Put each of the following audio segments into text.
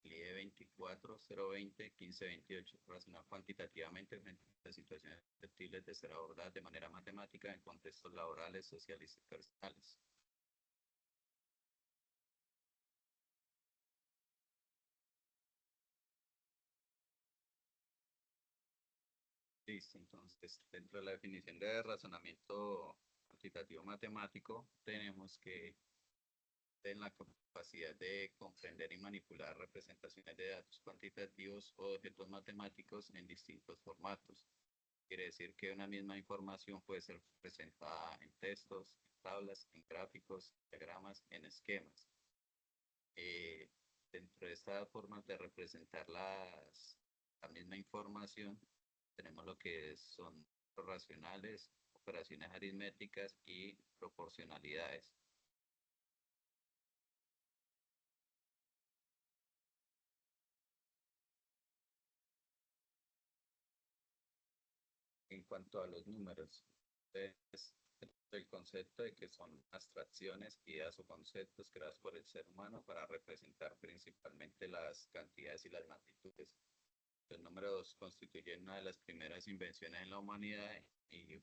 LIE 24.020.1528, relacionar cuantitativamente frente a situaciones susceptibles de ser abordadas de manera matemática en contextos laborales, sociales y personales. Listo, entonces, dentro de la definición de razonamiento cuantitativo matemático, tenemos que en la capacidad de comprender y manipular representaciones de datos cuantitativos o objetos matemáticos en distintos formatos. Quiere decir que una misma información puede ser presentada en textos, en tablas, en gráficos, diagramas, en esquemas. Eh, Dentro de esta forma de representar la misma información, tenemos lo que son racionales, operaciones aritméticas y proporcionalidades. En cuanto a los números, es el concepto de que son abstracciones, ideas o conceptos creados por el ser humano para representar principalmente las cantidades y las magnitudes. Los números constituyen una de las primeras invenciones en la humanidad y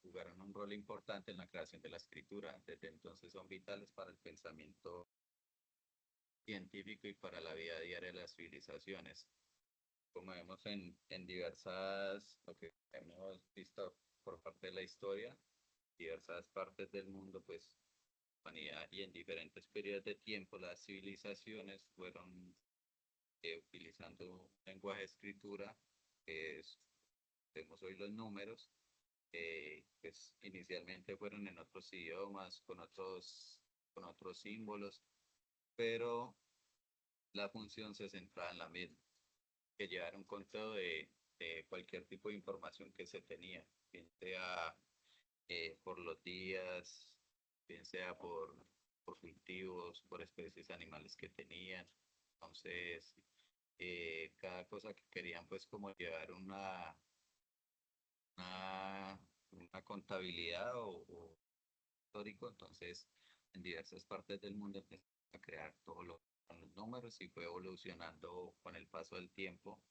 jugaron un rol importante en la creación de la escritura. Desde entonces son vitales para el pensamiento científico y para la vida diaria de las civilizaciones. Como vemos en diversas, lo que hemos visto por parte de la historia, diversas partes del mundo, pues, humanidad y en diferentes periodos de tiempo, las civilizaciones fueron utilizando un lenguaje de escritura, que es, tenemos hoy los números, pues inicialmente fueron en otros idiomas, con otros símbolos, pero la función se centraba en la misma, que llevar un conteo de cualquier tipo de información que se tenía, bien sea por los días, bien sea por cultivos, por especies animales que tenían. Entonces, cada cosa que querían, pues como llevar una contabilidad o histórico, entonces en diversas partes del mundo empezó a crear todo lo con los números y fue evolucionando con el paso del tiempo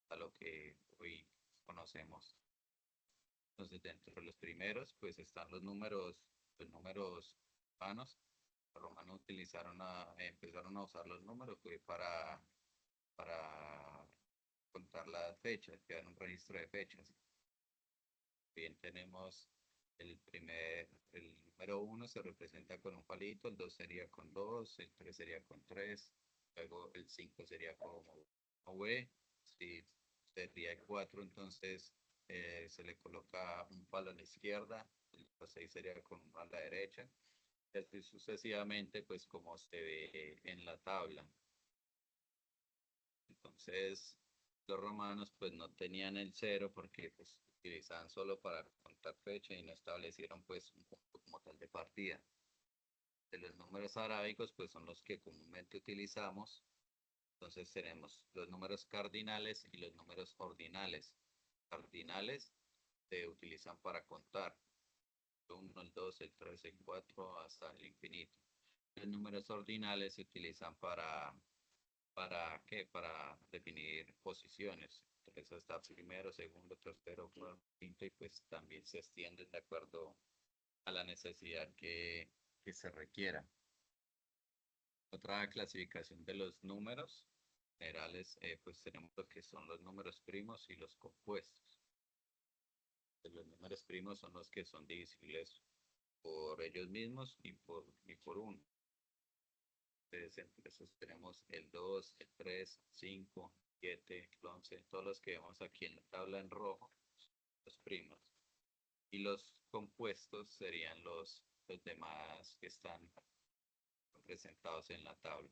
a lo que hoy conocemos. Entonces, dentro de los primeros, pues están los números romanos. Los romanos empezaron a usar los números pues, para contar las fechas, crear un registro de fechas. Bien, tenemos el número uno se representa con un palito, el 2 sería con 2, el 3 sería con 3, luego el 5 sería como V, si sería el 4, entonces se le coloca un palo a la izquierda, el 6 sería con uno a la derecha, y así sucesivamente, pues como se ve en la tabla. Entonces, los romanos pues no tenían el cero porque pues utilizaban solo para contar fecha y no establecieron pues un punto como tal de partida. De los números arábicos pues son los que comúnmente utilizamos. Entonces tenemos los números cardinales y los números ordinales. Cardinales se utilizan para contar el 1, el 2, el 3, el 4 hasta el infinito. Los números ordinales se utilizan ¿para qué? Para definir posiciones. Entonces está primero, segundo, tercero, cuarto, quinto y pues también se extienden de acuerdo a la necesidad que se requiera. Otra clasificación de los números generales, pues tenemos lo que son los números primos y los compuestos. Los números primos son los que son divisibles por ellos mismos y por uno. Entonces, entre esos tenemos el 2, el 3, 5, 7, el 11, todos los que vemos aquí en la tabla en rojo, los primos. Y los compuestos serían los demás que están representados en la tabla.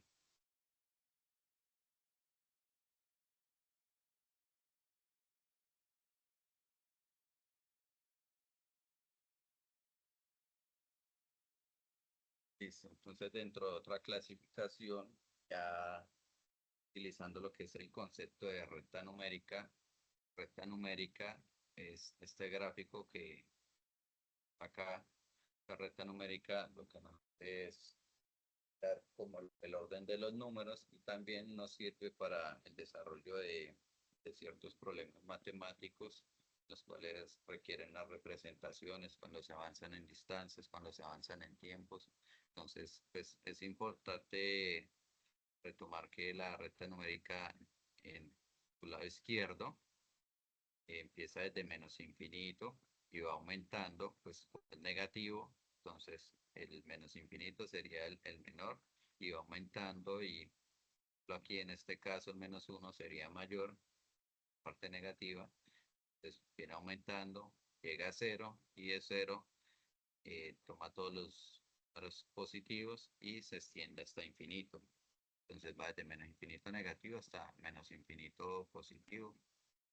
Listo. Entonces, dentro de otra clasificación, ya utilizando lo que es el concepto de recta numérica es este gráfico que acá, la recta numérica, lo que nos es como el orden de los números y también nos sirve para el desarrollo de ciertos problemas matemáticos, los cuales requieren las representaciones cuando se avanzan en distancias, cuando se avanzan en tiempos. Entonces, pues es importante retomar que la recta numérica en tu lado izquierdo empieza desde menos infinito y va aumentando, pues es negativo, entonces el menos infinito sería el menor y va aumentando y aquí en este caso el menos uno sería mayor, parte negativa, entonces viene aumentando, llega a cero y de cero toma todos los números positivos y se extiende hasta infinito. Entonces va desde menos infinito negativo hasta menos infinito positivo,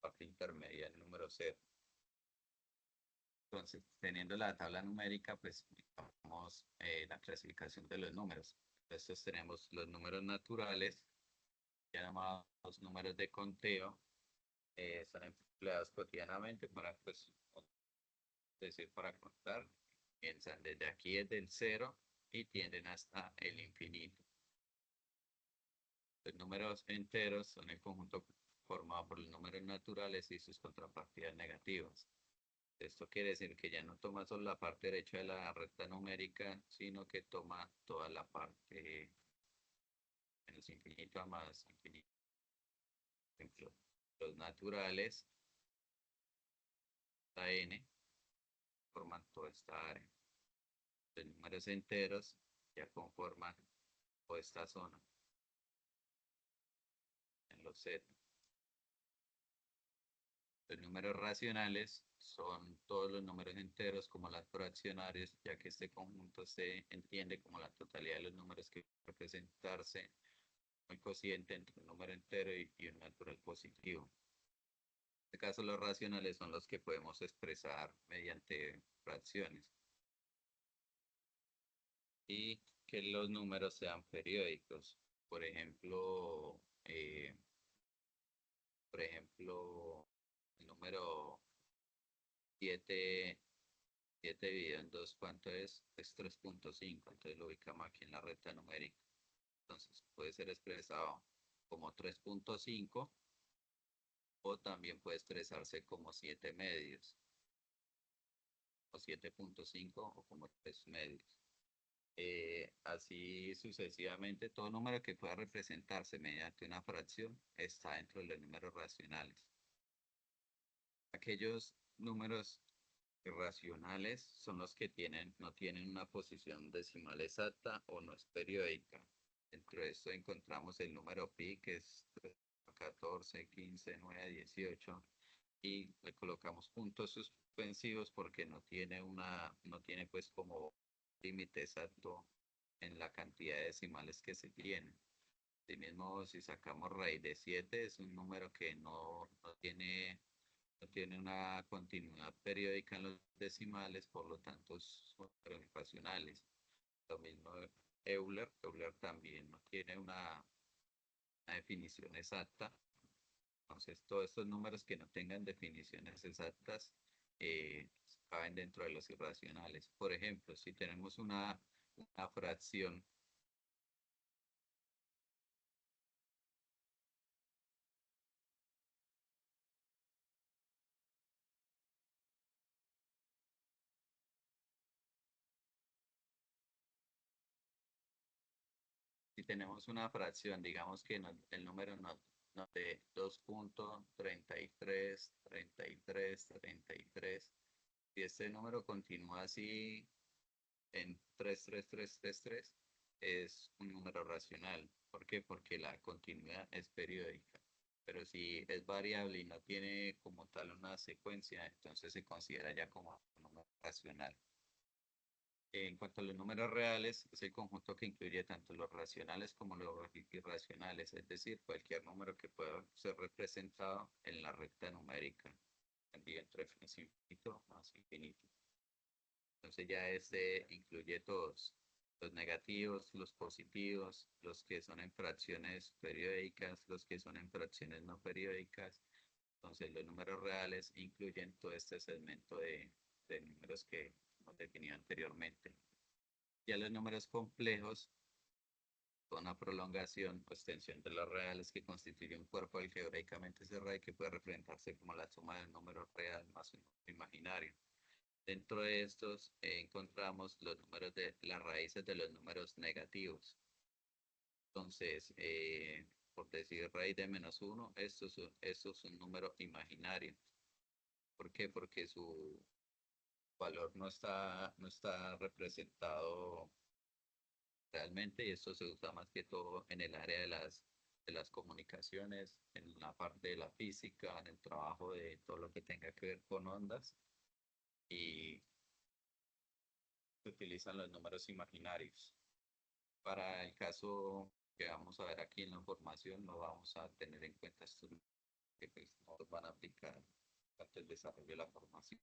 parte intermedia el número cero. Entonces, teniendo la tabla numérica, pues vamos la clasificación de los números. Estos tenemos los números naturales, ya llamados números de conteo, son empleados cotidianamente para, pues, decir, para contar. Piensan desde aquí, desde el cero, y tienden hasta el infinito. Los números enteros son el conjunto formado por los números naturales y sus contrapartidas negativas. Esto quiere decir que ya no toma solo la parte derecha de la recta numérica, sino que toma toda la parte menos infinito a más infinito. Por ejemplo, los naturales, la n, forman toda esta área. Los números enteros ya conforman toda esta zona en los z. Los números racionales son todos los números enteros como las fraccionarios, ya que este conjunto se entiende como la totalidad de los números que pueden representarse el cociente entre un número entero y un natural positivo. En este caso, los racionales son los que podemos expresar mediante fracciones y que los números sean periódicos. Por ejemplo, el número 7 7 dividido en 2, ¿cuánto es? Es 3.5, entonces lo ubicamos aquí en la recta numérica. Entonces puede ser expresado como 3.5 o también puede expresarse como 7 medios o 7.5 o como 3 medios. Así sucesivamente, todo número que pueda representarse mediante una fracción está dentro de los números racionales. Aquellos números irracionales son los que no tienen una posición decimal exacta o no es periódica. Dentro de esto encontramos el número pi, que es 14, 15, 9, 18, y le colocamos puntos suspensivos porque no tiene pues como límite exacto en la cantidad de decimales que se tienen. Asimismo, si sacamos raíz de 7, es un número que no tiene una continuidad periódica en los decimales, por lo tanto son irracionales. Lo mismo Euler también no tiene una definición exacta. Entonces, todos estos números que no tengan definiciones exactas caben dentro de los irracionales. Por ejemplo, si tenemos una fracción, si tenemos una fracción, digamos que el número nos de 2.333333, si este número continúa así en 33333, es un número racional. ¿Por qué? Porque la continuidad es periódica. Pero si es variable y no tiene como tal una secuencia, entonces se considera ya como un número racional. En cuanto a los números reales, es el conjunto que incluye tanto los racionales como los irracionales, es decir, cualquier número que pueda ser representado en la recta numérica, entre infinito más infinito. Entonces ya este incluye todos, los negativos, los positivos, los que son en fracciones periódicas, los que son en fracciones no periódicas. Entonces los números reales incluyen todo este segmento de números que hemos definido anteriormente. Ya los números complejos una prolongación o extensión de los reales que constituye un cuerpo algebraicamente cerrado y que puede representarse como la suma del número real más un número imaginario. Dentro de estos encontramos los números de las raíces de los números negativos. Entonces, por decir raíz de -1, esto es un número imaginario. ¿Por qué? Porque su valor no está representado realmente, y esto se usa más que todo en el área de las comunicaciones, en la parte de la física, en el trabajo de todo lo que tenga que ver con ondas, y se utilizan los números imaginarios. Para el caso que vamos a ver aquí en la formación, no vamos a tener en cuenta estos que pues, no los van a aplicar durante el desarrollo de la formación.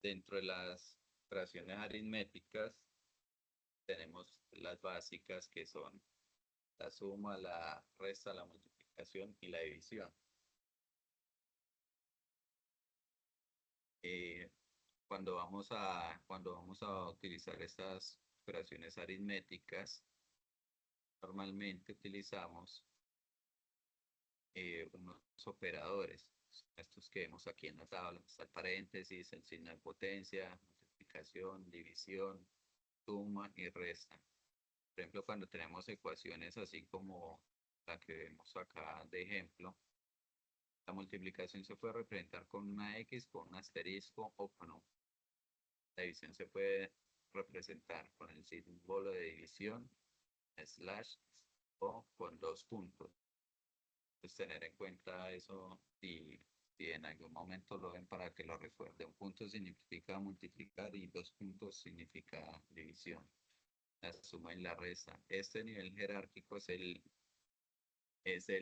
Dentro de las operaciones aritméticas tenemos las básicas, que son la suma, la resta, la multiplicación y la división. Eh, cuando vamos a utilizar estas operaciones aritméticas, normalmente utilizamos unos operadores, estos que vemos aquí en la tabla. Está el paréntesis, el signo de potencia, multiplicación, división, suma y resta. Por ejemplo, cuando tenemos ecuaciones así como la que vemos acá de ejemplo, la multiplicación se puede representar con una X, con un asterisco o con un. La división se puede representar con el símbolo de división, slash, o con dos puntos. Pues tener en cuenta eso, y si en algún momento lo ven, para que lo recuerde. Un punto significa multiplicar y dos puntos significa división. La suma y la resta. Este nivel jerárquico es el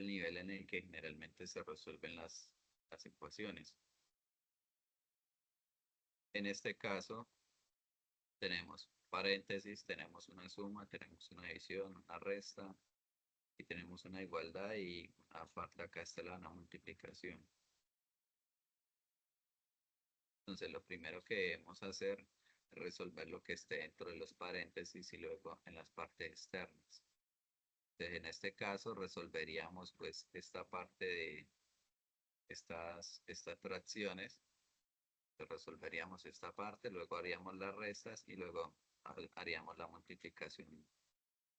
nivel en el que generalmente se resuelven las ecuaciones. En este caso, tenemos paréntesis, tenemos una suma, tenemos una división, una resta, y tenemos una igualdad, y aparte acá está una multiplicación. Entonces, lo primero que debemos hacer es resolver lo que esté dentro de los paréntesis y luego en las partes externas. Entonces, en este caso resolveríamos pues esta parte de estas fracciones. Resolveríamos esta parte, luego haríamos las restas y luego haríamos la multiplicación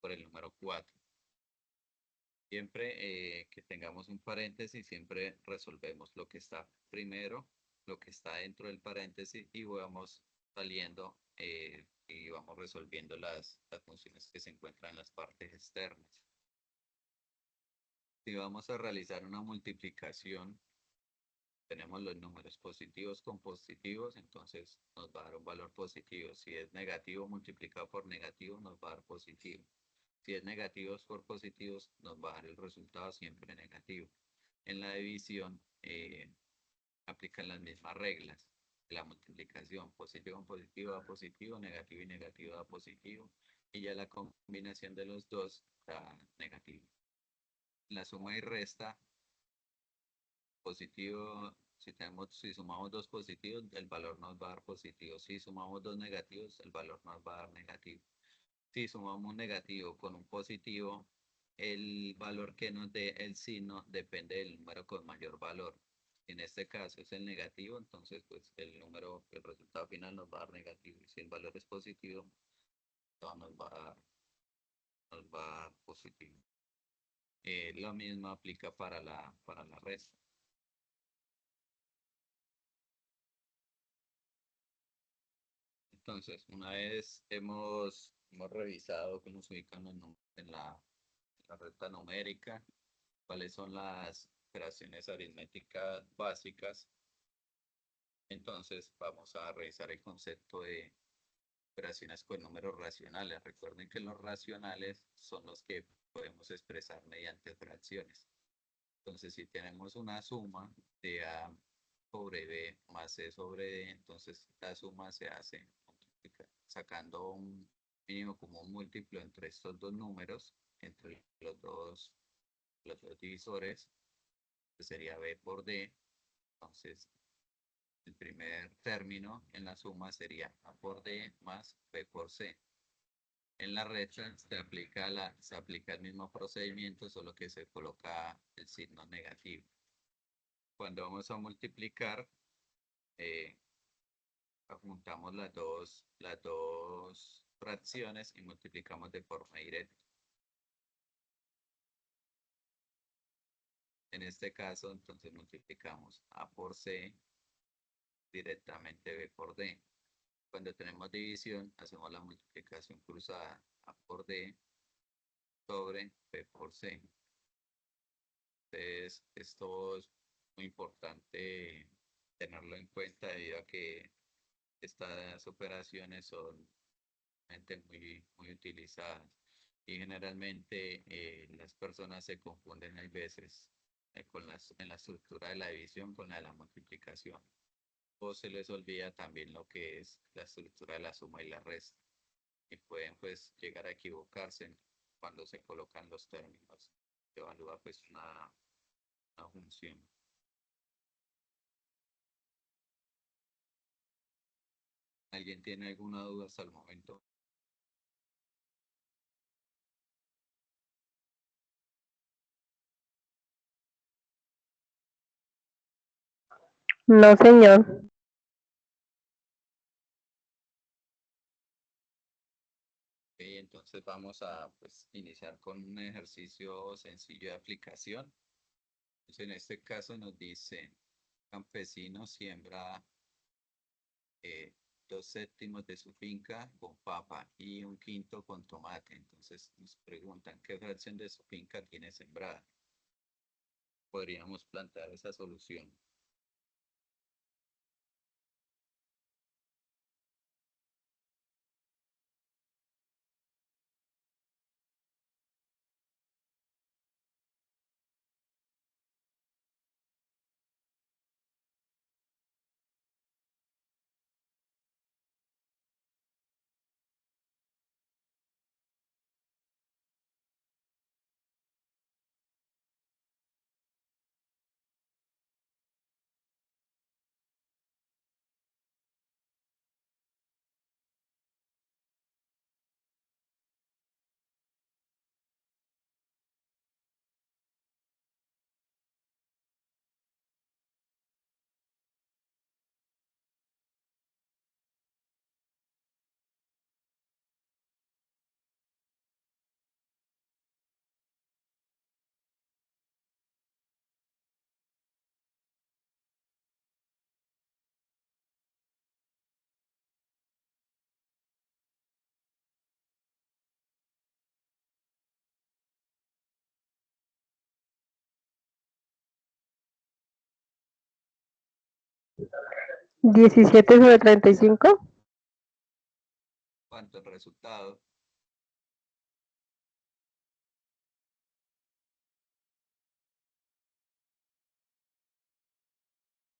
por el número 4. Siempre que tengamos un paréntesis, siempre resolvemos lo que está primero, lo que está dentro del paréntesis, y vamos saliendo y vamos resolviendo las funciones que se encuentran en las partes externas. Si vamos a realizar una multiplicación, tenemos los números positivos con positivos, entonces nos va a dar un valor positivo. Si es negativo multiplicado por negativo, nos va a dar positivo. Si es negativos por positivos, nos va a dar el resultado siempre negativo. En la división aplican las mismas reglas de la multiplicación. Positivo con positivo da positivo, negativo y negativo da positivo. Y ya la combinación de los dos da negativo. La suma y resta, positivo, si sumamos dos positivos, el valor nos va a dar positivo. Si sumamos dos negativos, el valor nos va a dar negativo. Si sumamos un negativo con un positivo, el valor que nos dé el signo depende del número con mayor valor. En este caso es el negativo, entonces pues el resultado final nos va a dar negativo. Y si el valor es positivo, todo nos va a dar positivo. Lo mismo aplica para la resta. Entonces, una vez hemos revisado cómo se ubican los números en la recta numérica, cuáles son las operaciones aritméticas básicas, entonces vamos a revisar el concepto de operaciones con números racionales. Recuerden que los racionales son los que podemos expresar mediante fracciones. Entonces, si tenemos una suma de A sobre B más C sobre D, entonces la suma se hace sacando un mínimo común múltiplo entre estos dos números, entre los dos divisores, que sería B por D. Entonces, el primer término en la suma sería A por D más B por C. En la recta se aplica el mismo procedimiento, solo que se coloca el signo negativo. Cuando vamos a multiplicar, eh, juntamos las dos fracciones y multiplicamos de forma directa. En este caso, entonces multiplicamos A por C directamente B por D. Cuando tenemos división, hacemos la multiplicación cruzada A por D sobre B por C. Entonces, esto es muy importante tenerlo en cuenta debido a que estas operaciones son muy utilizadas y generalmente las personas se confunden a veces en la estructura de la división con la de la multiplicación o se les olvida también lo que es la estructura de la suma y la resta y pueden pues llegar a equivocarse cuando se colocan los términos. Se evalúa pues una función. ¿Alguien tiene alguna duda hasta el momento? No, señor. Ok, entonces vamos a pues, iniciar con un ejercicio sencillo de aplicación. Entonces, en este caso nos dice, campesino siembra 2/7 de su finca con papa y 1/5 con tomate. Entonces nos preguntan qué fracción de su finca tiene sembrada. Podríamos plantear esa solución. Diecisiete sobre 35. ¿Cuánto el resultado?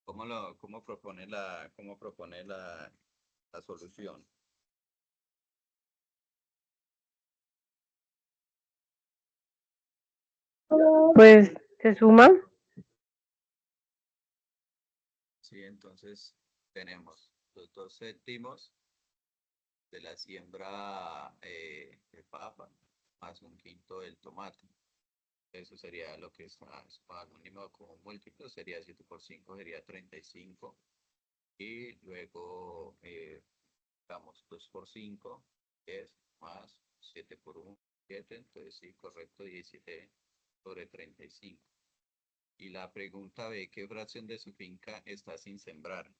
Cómo propone la solución? Pues se suma. Sí, entonces tenemos los 2/7 de la siembra de papa más 1/5 del tomate. Eso sería lo que está anónimo como múltiplo, sería 7 por 5 sería 35. Y luego, damos 2 por 5 10 más 7 por 1 7. Entonces, sí, correcto, 17 sobre 35. Y la pregunta B, ¿qué fracción de su finca está sin sembrar?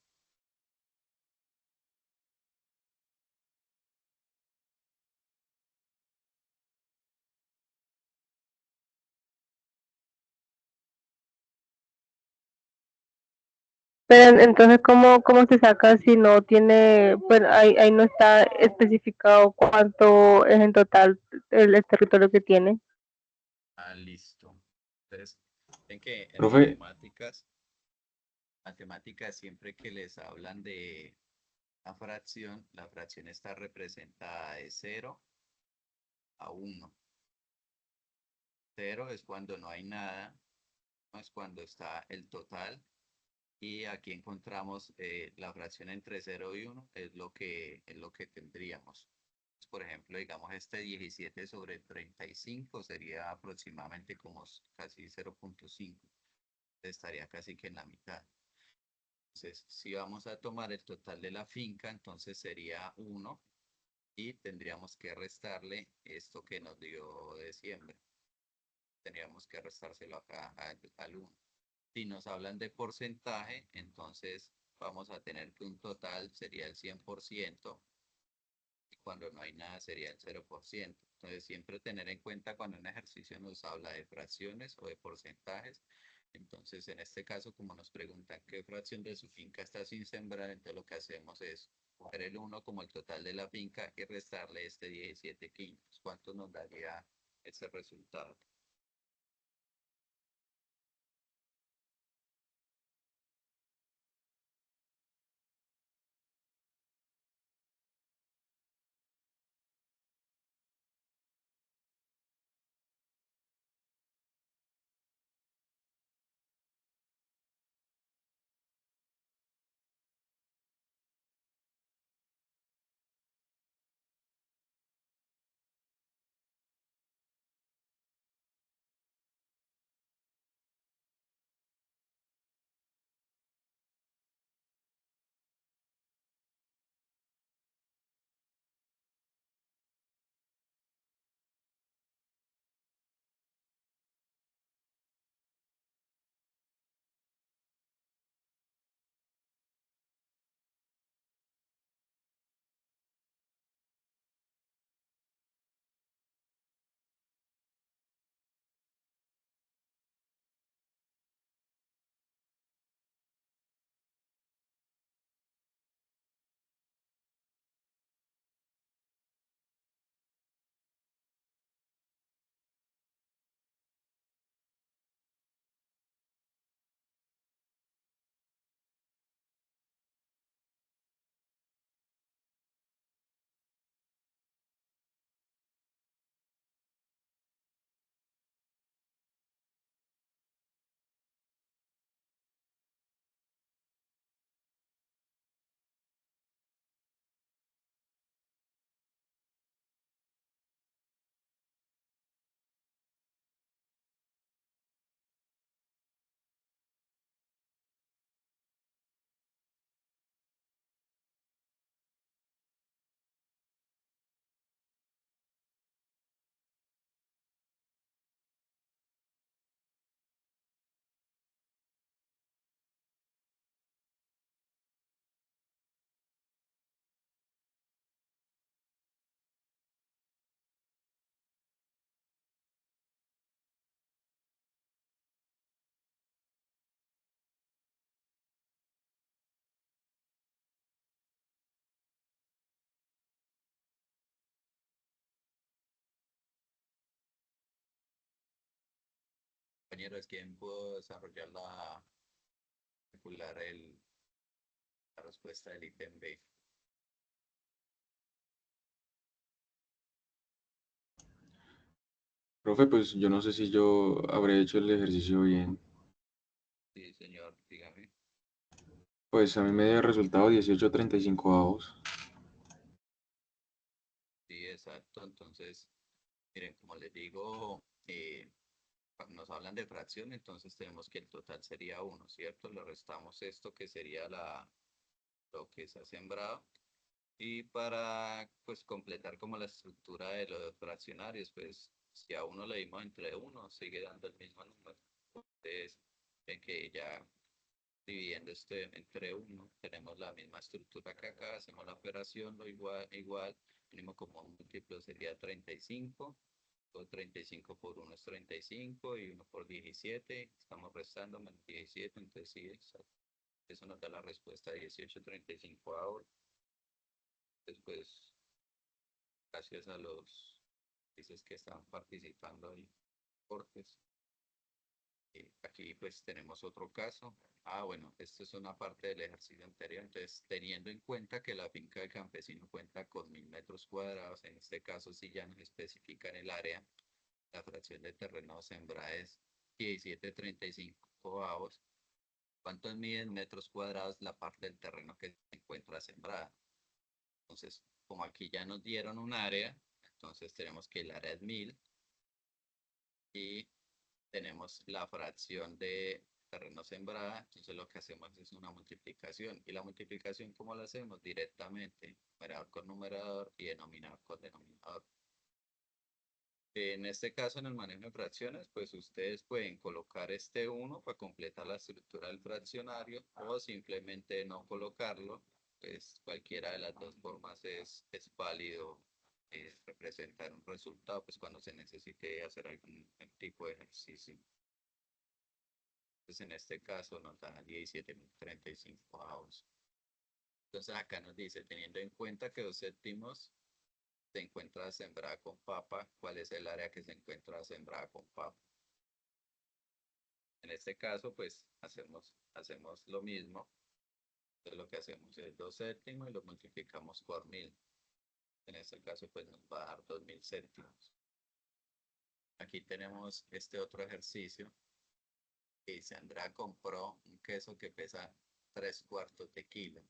Pero entonces, ¿cómo se saca si no tiene, bueno, ahí no está especificado cuánto es en total el territorio que tiene? Ah, listo. Entonces, ven que en Profe, matemáticas siempre que les hablan de la fracción está representada de 0 a 1. 0 es cuando no hay nada, 1 es cuando está el total, y aquí encontramos la fracción entre 0 y 1 es lo que tendríamos. Por ejemplo, digamos, este 17 sobre 35 sería aproximadamente como casi 0,5. Estaría casi que en la mitad. Entonces, si vamos a tomar el total de la finca, entonces sería 1 y tendríamos que restarle esto que nos dio de siembra. Tendríamos que restárselo acá al 1. Si nos hablan de porcentaje, entonces vamos a tener que un total sería el 100% y cuando no hay nada sería el 0%. Entonces siempre tener en cuenta cuando un ejercicio nos habla de fracciones o de porcentajes. Entonces en este caso, como nos preguntan qué fracción de su finca está sin sembrar, entonces lo que hacemos es coger el 1 como el total de la finca y restarle este 17 quintos. ¿Cuánto nos daría ese resultado? Compañeros, ¿quién pudo desarrollar calcular la respuesta del ítem B? Profe, pues yo no sé si yo habré hecho el ejercicio bien. Sí, señor, dígame. Pues a mí me dio el resultado 18,35 avos. Sí, exacto. Entonces, miren, como les digo, cuando nos hablan de fracción, entonces tenemos que el total sería 1, ¿cierto? Le restamos esto que sería lo que se ha sembrado. Y para pues completar como la estructura de los fraccionarios, pues si a uno le dimos entre 1, sigue dando el mismo número. Entonces, ven que ya dividiendo este entre 1 tenemos la misma estructura que acá, hacemos la operación, lo igual, mínimo como múltiplo sería 35, o 35 por 1 es 35 y 1 por 17, estamos restando menos 17, entonces sí, eso nos da la respuesta 18,35 ahora. Después, gracias a los países que están participando en cortes. Aquí pues tenemos otro caso. Bueno, esto es una parte del ejercicio anterior. Entonces, teniendo en cuenta que la finca del campesino cuenta con 1.000 metros cuadrados, en este caso sí ya nos especifican el área, la fracción de terreno sembrada es 17,35 avos. ¿Cuántos miden metros cuadrados la parte del terreno que se encuentra sembrada? Entonces, como aquí ya nos dieron un área, entonces tenemos que el área es 1000 y tenemos la fracción de terreno sembrada, entonces lo que hacemos es una multiplicación. ¿Y la multiplicación cómo la hacemos? Directamente, numerador con numerador y denominador con denominador. En este caso, en el manejo de fracciones, pues ustedes pueden colocar este 1 para completar la estructura del fraccionario o simplemente no colocarlo, pues cualquiera de las dos formas es válido representar un resultado, pues cuando se necesite hacer algún tipo de ejercicio. Pues en este caso nos da 17.035 avos. Entonces acá nos dice, teniendo en cuenta que 2/7 se encuentra sembrada con papa, ¿cuál es el área que se encuentra sembrada con papa? En este caso, pues hacemos lo mismo. Entonces lo que hacemos es 2/7 y lo multiplicamos por 1000. En este caso, pues nos va a dar 2000 céntimos. Aquí tenemos este otro ejercicio que dice, Andrea compró un queso que pesa 3/4 de kilo.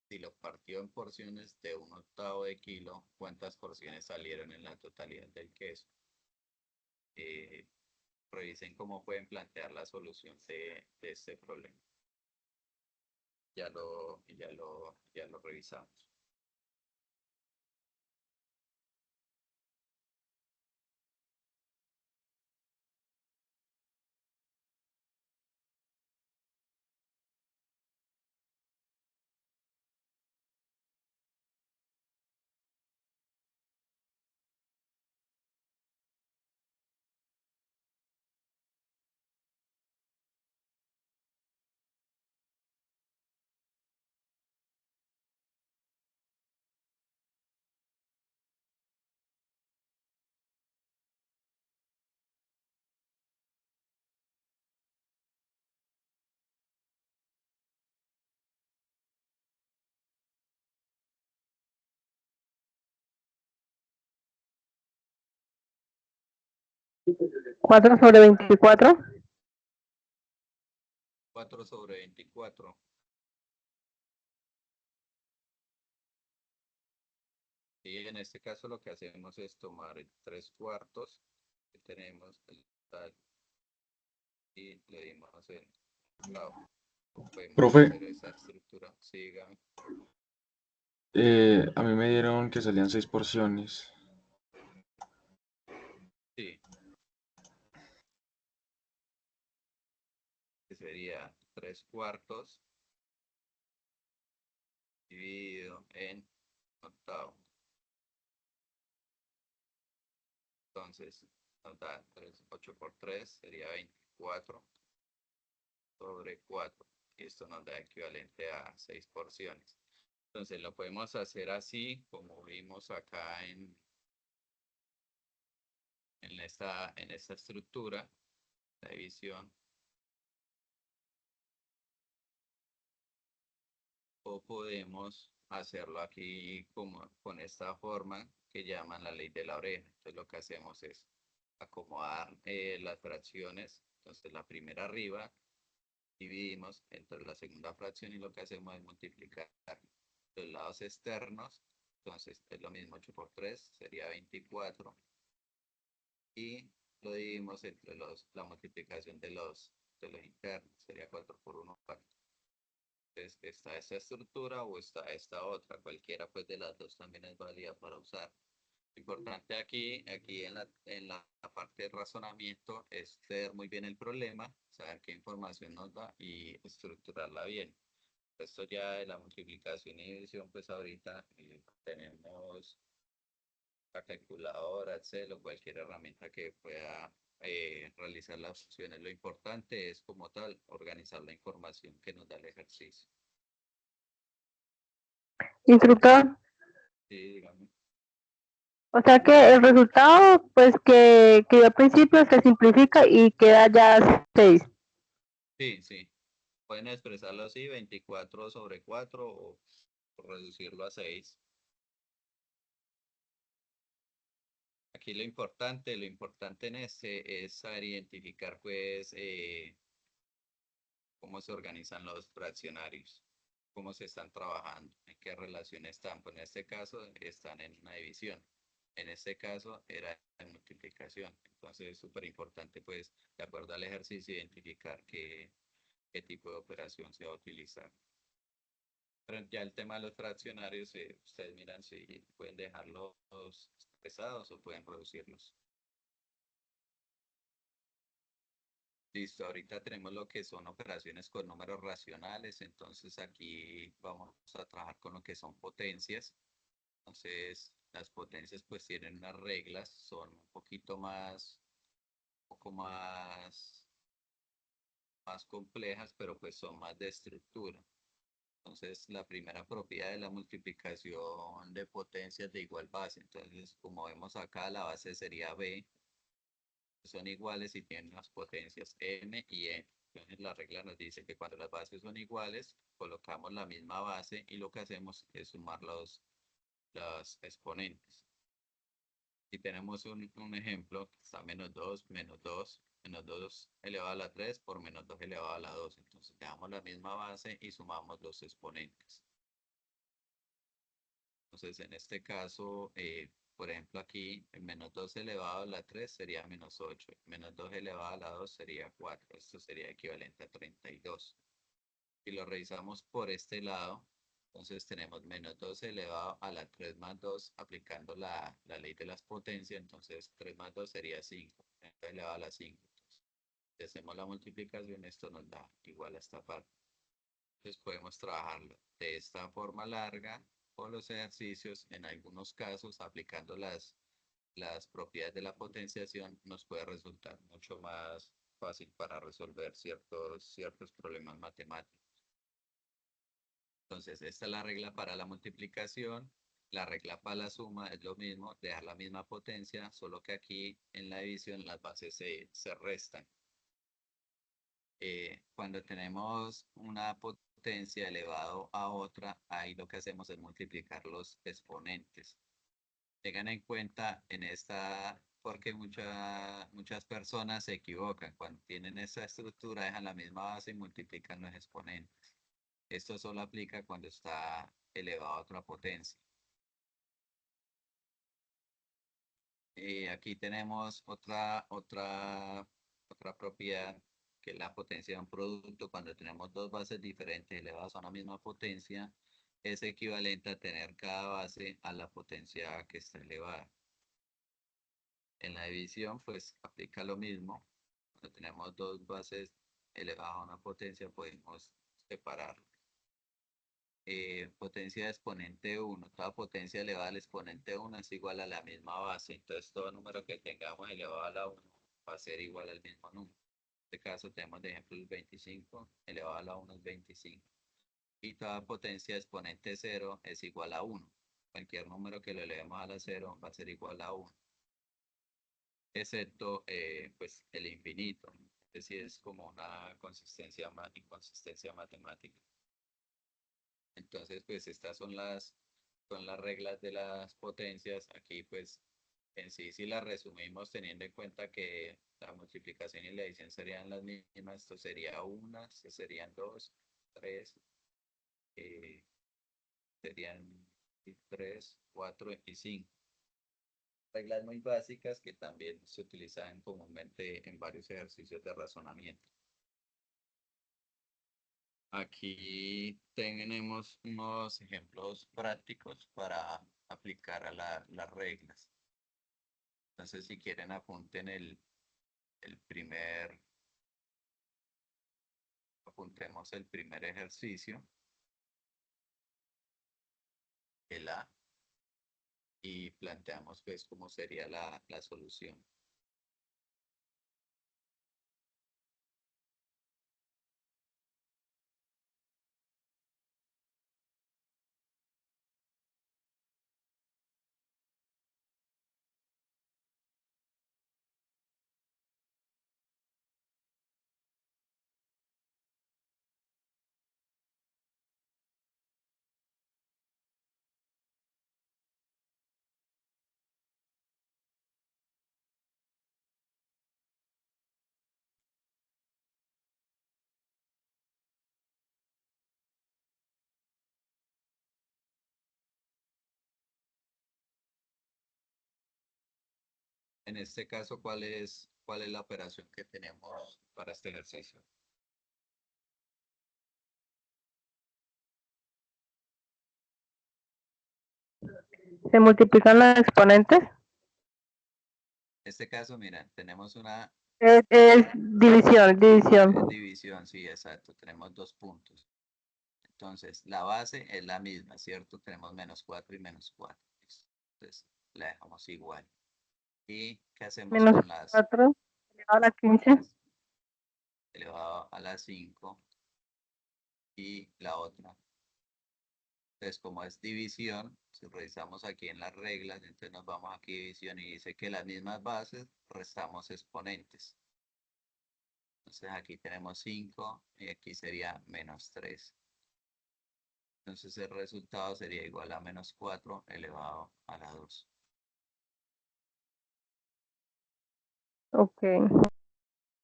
Si lo partió en porciones de 1/8 de kilo, ¿cuántas porciones salieron en la totalidad del queso? Revisen cómo pueden plantear la solución de este problema. Ya lo revisamos. ¿4 sobre 24? 4 sobre 24. Y en este caso lo que hacemos es tomar el 3/4 que tenemos el total y le dimos el octavo. Podemos Profe, hacer esa estructura. Siga. a mí me dieron que salían 6 porciones. Sí, que sería 3/4 dividido en octavo. Entonces nos da 8 por 3 sería 24 sobre 4. Y esto nos da equivalente a 6 porciones. Entonces lo podemos hacer así como vimos acá en esta estructura, la división. O podemos hacerlo aquí como con esta forma que llaman la ley de la oreja. Entonces lo que hacemos es acomodar las fracciones. Entonces la primera arriba, dividimos entre la segunda fracción y lo que hacemos es multiplicar los lados externos. Entonces es lo mismo, 8 por 3 sería 24 y lo dividimos entre la multiplicación de los internos, sería 4 por 1, 4. Entonces está esta estructura o está esta otra, cualquiera pues de las dos también es válida para usar. Lo importante aquí en la parte de razonamiento es leer muy bien el problema, saber qué información nos da y estructurarla bien. Esto ya de la multiplicación y división, pues ahorita tenemos la calculadora, Excel o cualquier herramienta que pueda realizar las opciones. Lo importante es como tal organizar la información que nos da el ejercicio. Instructor. Sí, dígame. O sea que el resultado, pues que al principio se simplifica y queda ya 6. Sí, sí. Pueden expresarlo así, 24 sobre 4 o reducirlo a 6. Aquí lo importante en este es saber identificar pues cómo se organizan los fraccionarios. cómo se están trabajando, en qué relación están. Pues en este caso están en una división. En este caso era en multiplicación. Entonces es súper importante, pues, de acuerdo al ejercicio, identificar qué tipo de operación se va a utilizar. Pero ya el tema de los fraccionarios, ustedes miran si pueden dejarlos expresados o pueden reducirlos. Listo, ahorita tenemos lo que son operaciones con números racionales, entonces aquí vamos a trabajar con lo que son potencias. Entonces, las potencias pues tienen unas reglas, son un poquito más, un poco más complejas, pero pues son más de estructura. Entonces, la primera propiedad de la multiplicación de potencias de igual base. Entonces, como vemos acá, la base sería B, son iguales y tienen las potencias m y n. Entonces la regla nos dice que cuando las bases son iguales, colocamos la misma base y lo que hacemos es sumar los exponentes. Y tenemos un ejemplo que está menos 2 elevado a la 3 por menos 2 elevado a la 2. Entonces dejamos la misma base y sumamos los exponentes. Entonces en este caso, por ejemplo aquí, el menos 2 elevado a la 3 sería menos 8. Menos 2 elevado a la 2 sería 4. Esto sería equivalente a 32. Si lo revisamos por este lado, entonces tenemos menos 2 elevado a la 3 más 2 aplicando la ley de las potencias. Entonces 3 más 2 sería 5. 3 elevado a la 5. Entonces, si hacemos la multiplicación, esto nos da igual a esta parte. Entonces podemos trabajarlo de esta forma larga o los ejercicios, en algunos casos, aplicando las propiedades de la potenciación, nos puede resultar mucho más fácil para resolver ciertos problemas matemáticos. Entonces, esta es la regla para la multiplicación. La regla para la suma es lo mismo, dejar la misma potencia, solo que aquí en la división las bases se restan. Cuando tenemos una potencia elevado a otra, ahí lo que hacemos es multiplicar los exponentes. Tengan en cuenta en esta, porque muchas personas se equivocan. Cuando tienen esa estructura, dejan la misma base y multiplican los exponentes. Esto solo aplica cuando está elevado a otra potencia. Aquí tenemos otra propiedad, que es la potencia de un producto. Cuando tenemos dos bases diferentes elevadas a una misma potencia, es equivalente a tener cada base a la potencia que está elevada. En la división, pues aplica lo mismo. Cuando tenemos dos bases elevadas a una potencia, podemos separarlo. Potencia de exponente 1. Toda potencia elevada al exponente 1 es igual a la misma base. Entonces, todo número que tengamos elevado a la 1 va a ser igual al mismo número. En este caso, tenemos de ejemplo el 25, elevado a la 1 es 25. Y toda potencia de exponente 0 es igual a 1. Cualquier número que lo elevemos a la 0 va a ser igual a 1. Excepto pues, el infinito. Es decir, es como una inconsistencia matemática. Entonces, pues estas son las reglas de las potencias. Aquí, pues, en sí, si las resumimos teniendo en cuenta que la multiplicación y la adición serían las mismas, esto sería 1, esto serían 2, 3, serían 3, 4 y 5. Reglas muy básicas que también se utilizan comúnmente en varios ejercicios de razonamiento. Aquí tenemos unos ejemplos prácticos para aplicar a las reglas. Entonces, si quieren, apuntemos el primer ejercicio, el A, y planteamos pues cómo sería la solución. En este caso, cuál es la operación que tenemos para este ejercicio? ¿Se multiplican los exponentes? En este caso, mira, tenemos una Es división, división. división, sí, exacto. Tenemos dos puntos. Entonces, la base es la misma, ¿cierto? Tenemos -4 y -4. Entonces, la dejamos igual. ¿Y qué hacemos Menos con las 4 elevado a la 15. elevado a la 5 y la otra? Entonces, como es división, si revisamos aquí en las reglas, entonces nos vamos aquí a división y dice que las mismas bases restamos exponentes. Entonces aquí tenemos 5 y aquí sería -3. Entonces el resultado sería igual a -4 elevado a la 2. Ok.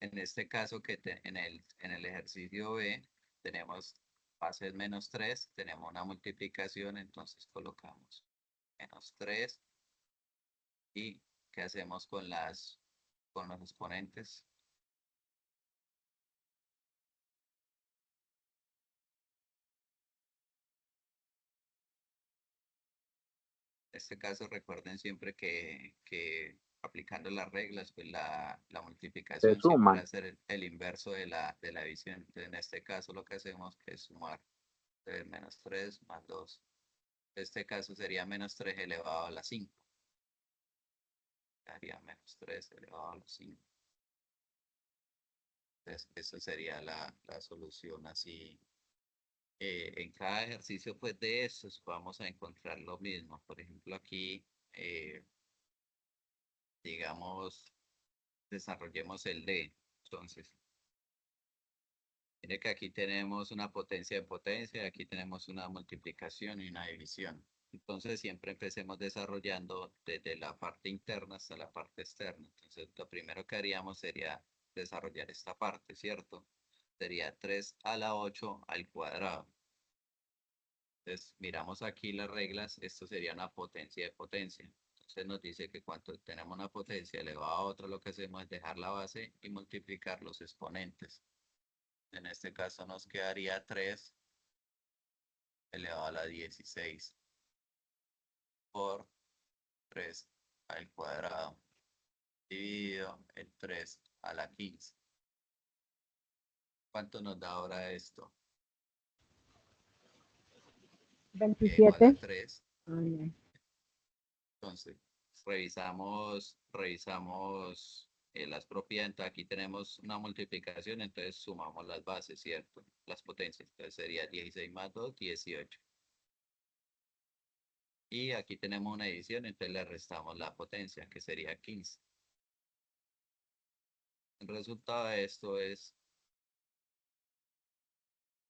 En este caso, en el ejercicio B tenemos bases -3, tenemos una multiplicación, entonces colocamos -3 y ¿qué hacemos con los exponentes? En este caso, recuerden siempre que aplicando las reglas, pues la multiplicación siempre va a ser el inverso de la división. Entonces, en este caso, lo que hacemos es sumar. Entonces, -3 más 2. En este caso sería -3 elevado a la 5. Daría -3 elevado a la 5. Entonces, esa sería la solución así. En cada ejercicio, pues de estos vamos a encontrar lo mismo. Por ejemplo, aquí, digamos, desarrollemos el D. Entonces, mire que aquí tenemos una potencia de potencia, aquí tenemos una multiplicación y una división. Entonces, siempre empecemos desarrollando desde la parte interna hasta la parte externa. Entonces, lo primero que haríamos sería desarrollar esta parte, ¿cierto? Sería 3 a la 8 al cuadrado. Entonces, miramos aquí las reglas, esto sería una potencia de potencia. Entonces nos dice que cuando tenemos una potencia elevada a otra, lo que hacemos es dejar la base y multiplicar los exponentes. En este caso nos quedaría 3 elevado a la 16 por 3 al cuadrado dividido en 3 a la 15. ¿Cuánto nos da ahora esto? Igual a 27. 3. Ay, Entonces, revisamos las propiedades. Entonces, aquí tenemos una multiplicación, entonces sumamos las bases, ¿cierto? Las potencias. Entonces sería 16 más 2, 18. Y aquí tenemos una división, entonces le restamos la potencia, que sería 15. El resultado de esto es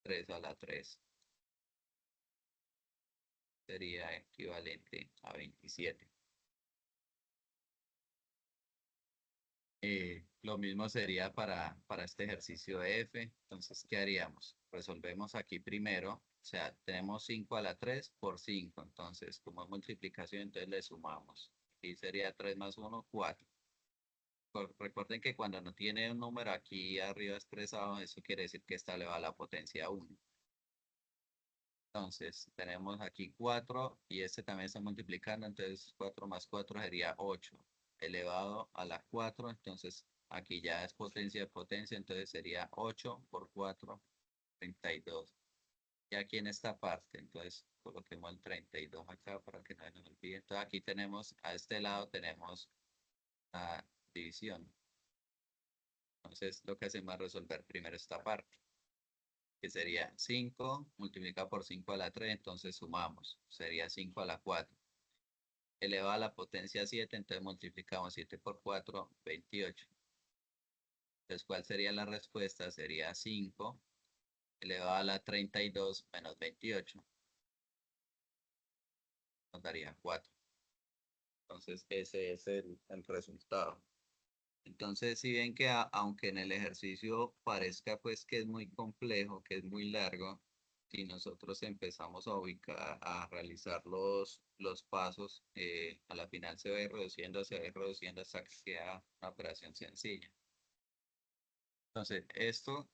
3 a la 3. Sería equivalente a 27. Lo mismo sería para este ejercicio de F. Entonces, ¿qué haríamos? Resolvemos aquí primero. O sea, tenemos 5 a la 3 por 5. Entonces, como es multiplicación, entonces le sumamos. Y sería 3 más 1, 4. Recuerden que cuando no tiene un número aquí arriba expresado, eso quiere decir que está elevado a la potencia 1. Entonces, tenemos aquí 4 y este también está multiplicando, entonces 4 más 4 sería 8 elevado a la 4, entonces aquí ya es potencia de potencia, entonces sería 8 por 4, 32. Y aquí en esta parte, entonces coloquemos el 32 acá para que no se nos olvide. Entonces aquí tenemos, a este lado tenemos la división. Entonces lo que hacemos es resolver primero esta parte, que sería 5 multiplicado por 5 a la 3, entonces sumamos, sería 5 a la 4. Elevado a la potencia 7, entonces multiplicamos 7 por 4, 28. Entonces, ¿cuál sería la respuesta? Sería 5 elevado a la 32 menos 28. Nos daría 4. Entonces, ese es el resultado. Entonces, si ven que aunque en el ejercicio parezca pues que es muy complejo, que es muy largo, si nosotros empezamos a ubicar, a realizar los pasos, a la final se va a ir reduciendo hasta que sea una operación sencilla. Entonces, esto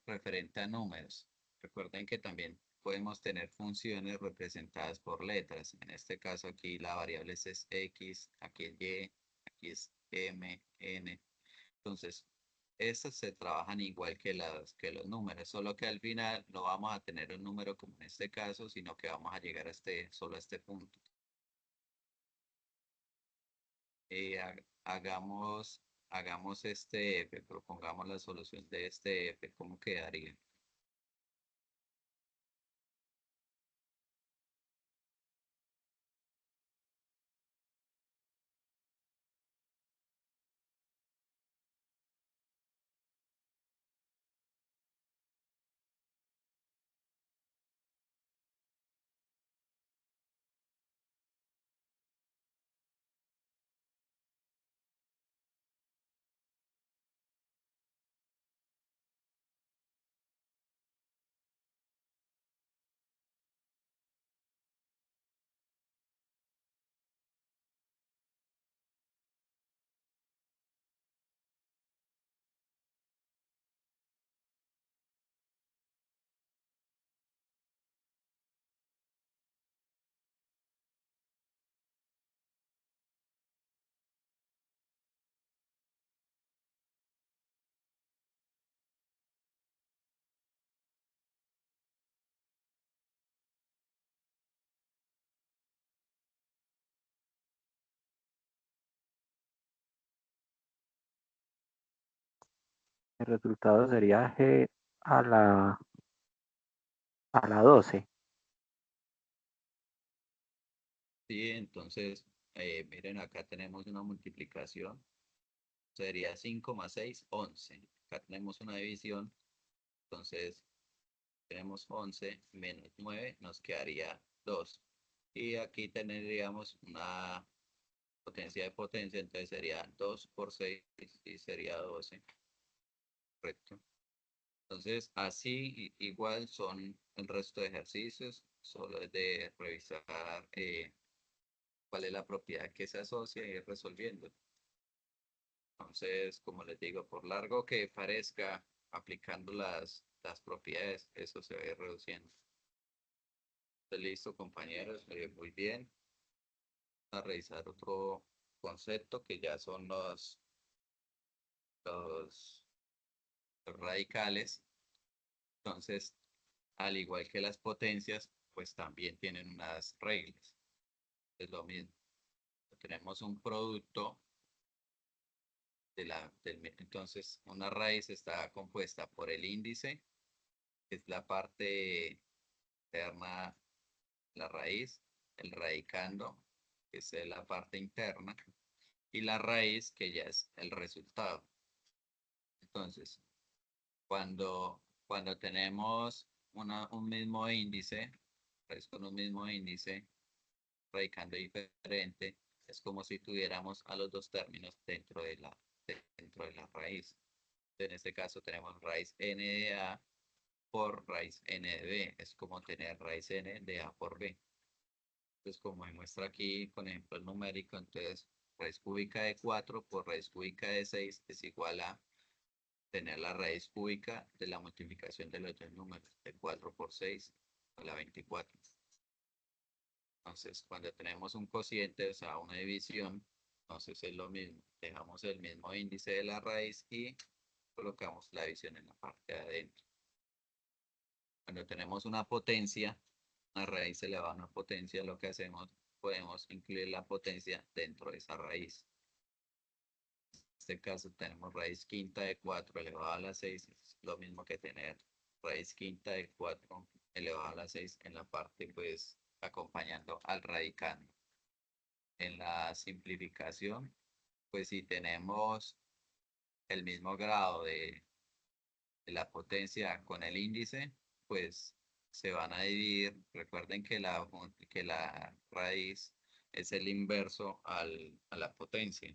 referente a números. Recuerden que también podemos tener funciones representadas por letras. En este caso aquí la variable es X, aquí es Y, aquí es M, N. Entonces, estas se trabajan igual que los números, solo que al final no vamos a tener un número como en este caso, sino que vamos a llegar a solo a este punto. Hagamos este F, propongamos la solución de este F, ¿cómo quedaría? El resultado sería G a la 12. Sí, entonces, miren, acá tenemos una multiplicación, sería 5 más 6, 11. Acá tenemos una división, entonces tenemos 11 menos 9, nos quedaría 2. Y aquí tendríamos una potencia de potencia, entonces sería 2 por 6 y sería 12. Correcto. Entonces, así igual son el resto de ejercicios, solo es de revisar cuál es la propiedad que se asocia y ir resolviendo. Entonces, como les digo, por largo que parezca, aplicando las propiedades, eso se va a ir reduciendo. Listo, compañeros, muy bien. Vamos a revisar otro concepto que ya son los radicales. Entonces, al igual que las potencias, pues también tienen unas reglas. Es lo mismo. Tenemos un producto entonces una raíz está compuesta por el índice, que es la parte interna, la raíz, el radicando, que es la parte interna, y la raíz, que ya es el resultado. Entonces, cuando tenemos un mismo índice, pues con un mismo índice, radicando diferente, es como si tuviéramos a los dos términos dentro de la raíz. En este caso tenemos raíz n de a por raíz n de b. Es como tener raíz n de a por b. Entonces, como demuestra aquí con ejemplo numérico, entonces raíz cúbica de 4 por raíz cúbica de 6 es igual a tener la raíz cúbica de la multiplicación de los dos números, de 4 por 6 a la 24. Entonces, cuando tenemos un cociente, o sea, una división, entonces es lo mismo. Dejamos el mismo índice de la raíz y colocamos la división en la parte de adentro. Cuando tenemos una potencia, una raíz elevada a una potencia, lo que hacemos, podemos incluir la potencia dentro de esa raíz. En este caso tenemos raíz quinta de 4 elevado a la 6, es lo mismo que tener raíz quinta de 4 elevado a la 6 en la parte, pues, acompañando al radicando. En la simplificación, pues si tenemos el mismo grado de la potencia con el índice, pues se van a dividir. Recuerden que la raíz es el inverso a la potencia.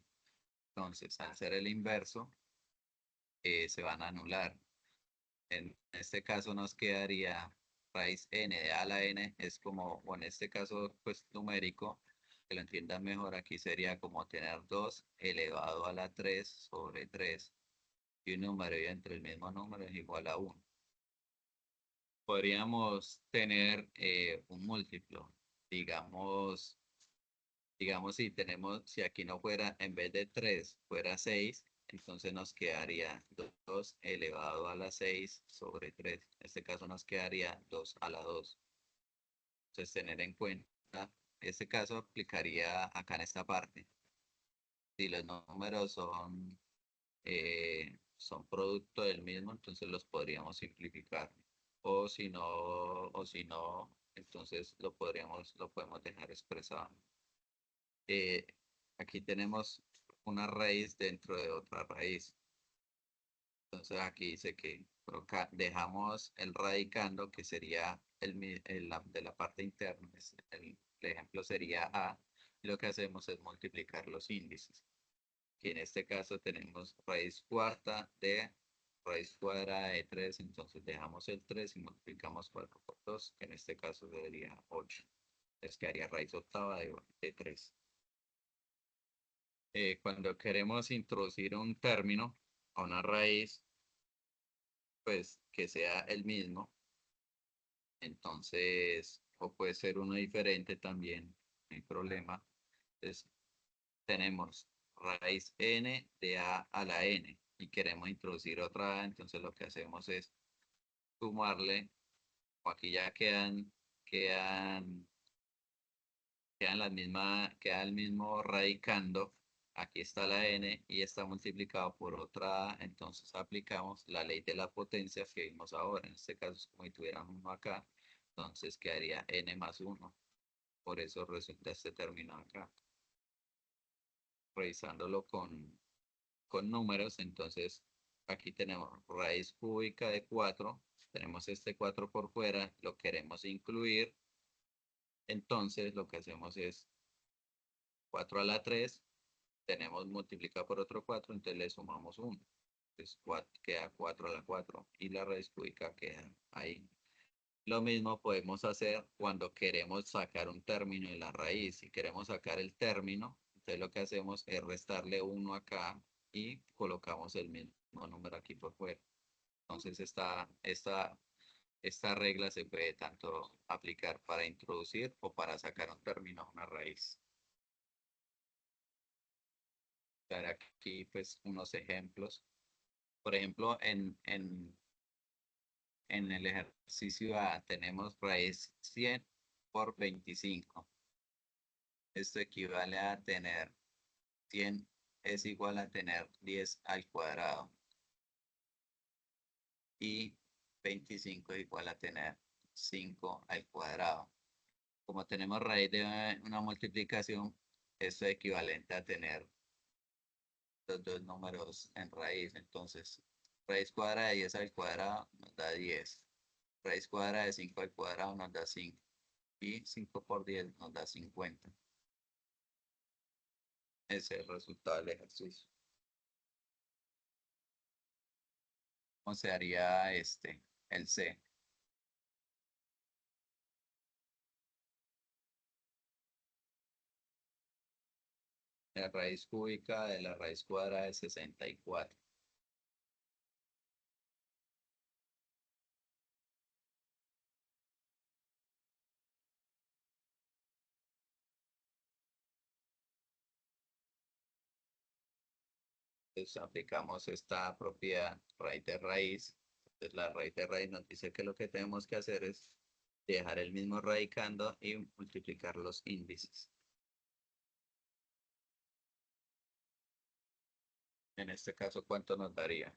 Entonces, al ser el inverso, se van a anular. En este caso nos quedaría raíz n de a a la n es como, o en este caso, pues numérico, que lo entiendan mejor, aquí sería como tener 2 elevado a la 3 sobre 3 y un número y entre el mismo número es igual a 1. Podríamos tener un múltiplo, digamos, si aquí no fuera, en vez de 3 fuera 6, entonces nos quedaría 2 elevado a la 6 sobre 3. En este caso nos quedaría 2 a la 2. Entonces tener en cuenta, este caso aplicaría acá en esta parte. Si los números son producto del mismo, entonces los podríamos simplificar. O si no, entonces lo podemos dejar expresado. Eh, Aquí tenemos una raíz dentro de otra raíz. Entonces aquí dice que dejamos el radicando, que sería de la parte interna. El ejemplo sería A. Y lo que hacemos es multiplicar los índices. Y en este caso tenemos raíz cuarta de raíz cuadrada de 3. Entonces dejamos el 3 y multiplicamos 4 por 2, que en este caso sería 8. Entonces quedaría raíz octava de 3. Cuando queremos introducir un término a una raíz, pues que sea el mismo, entonces, o puede ser uno diferente también, no hay problema. Entonces, tenemos raíz n de a a la n y queremos introducir otra a, entonces lo que hacemos es sumarle, o aquí ya quedan queda el mismo radicando. Aquí está la n y está multiplicado por otra a, entonces aplicamos la ley de la potencia que vimos ahora. En este caso es como si tuviéramos uno acá, entonces quedaría n más 1. Por eso resulta este término acá. Revisándolo con números, entonces aquí tenemos raíz cúbica de 4. Tenemos este 4 por fuera, lo queremos incluir. Entonces lo que hacemos es 4 a la 3. Tenemos multiplicado por otro 4, entonces le sumamos 1. Entonces queda 4 a la 4 y la raíz cúbica queda ahí. Lo mismo podemos hacer cuando queremos sacar un término de la raíz. Si queremos sacar el término, entonces lo que hacemos es restarle 1 acá y colocamos el mismo número aquí por fuera. Entonces esta regla se puede tanto aplicar para introducir o para sacar un término a una raíz. Dar aquí pues unos ejemplos. Por ejemplo, en el ejercicio A tenemos raíz 100 por 25. Esto equivale a tener 100 es igual a tener 10 al cuadrado. Y 25 es igual a tener 5 al cuadrado. Como tenemos raíz de una multiplicación, esto es equivalente a tener los dos números en raíz. Entonces, raíz cuadrada de 10 al cuadrado nos da 10. Raíz cuadrada de 5 al cuadrado nos da 5. Y 5 por 10 nos da 50. Ese es el resultado del ejercicio. ¿Cómo se haría el C? La raíz cúbica de la raíz cuadrada de 64. Entonces aplicamos esta propiedad raíz de raíz. Entonces la raíz de raíz nos dice que lo que tenemos que hacer es dejar el mismo radicando y multiplicar los índices. En este caso, ¿cuánto nos daría?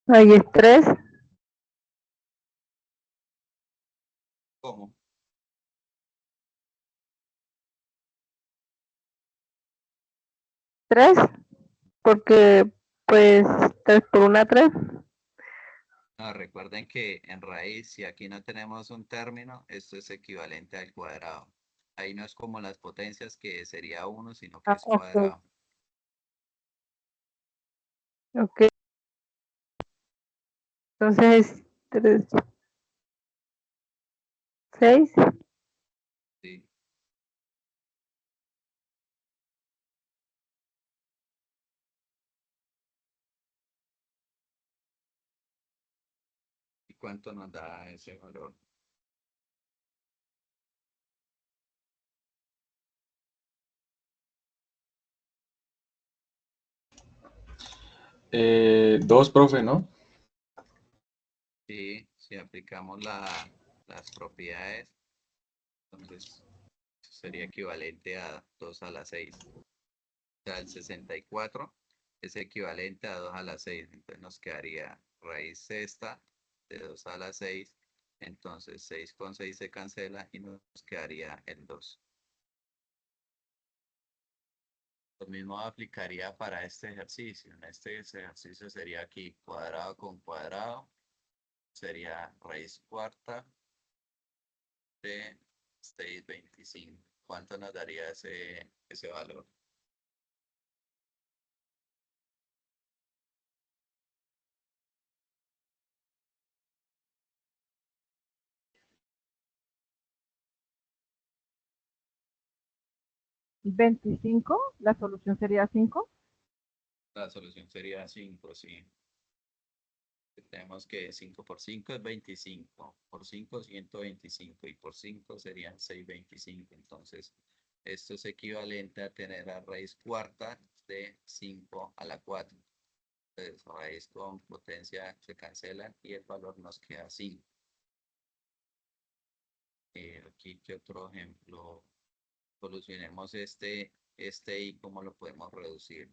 Ahí es 3. ¿Cómo? Porque pues 3 por 1, 3. No, recuerden que en raíz, si aquí no tenemos un término, esto es equivalente al cuadrado. Ahí no es como las potencias que sería 1, sino que Ah, es ok, cuadrado. ok. Entonces, 3, 6. ¿Sí? ¿Y cuánto nos da ese valor? Dos, profe, ¿no? Sí, si aplicamos las propiedades, entonces sería equivalente a 2 a la 6. O sea, el 64 es equivalente a 2 a la 6. Entonces nos quedaría raíz sexta de 2 a la 6. Entonces 6 con 6 se cancela y nos quedaría el 2. Lo mismo aplicaría para este ejercicio. En este ejercicio sería aquí cuadrado con cuadrado. Sería raíz cuarta de 625. ¿Cuánto nos daría ese valor? ¿25? ¿La solución sería 5? La solución sería 5, sí. Tenemos que 5 por 5 es 25, por 5 125 y por 5 serían 625. Entonces, esto es equivalente a tener la raíz cuarta de 5 a la 4. Entonces, raíz con potencia se cancela y el valor nos queda 5. Aquí, ¿qué otro ejemplo? Solucionemos este y cómo lo podemos reducir.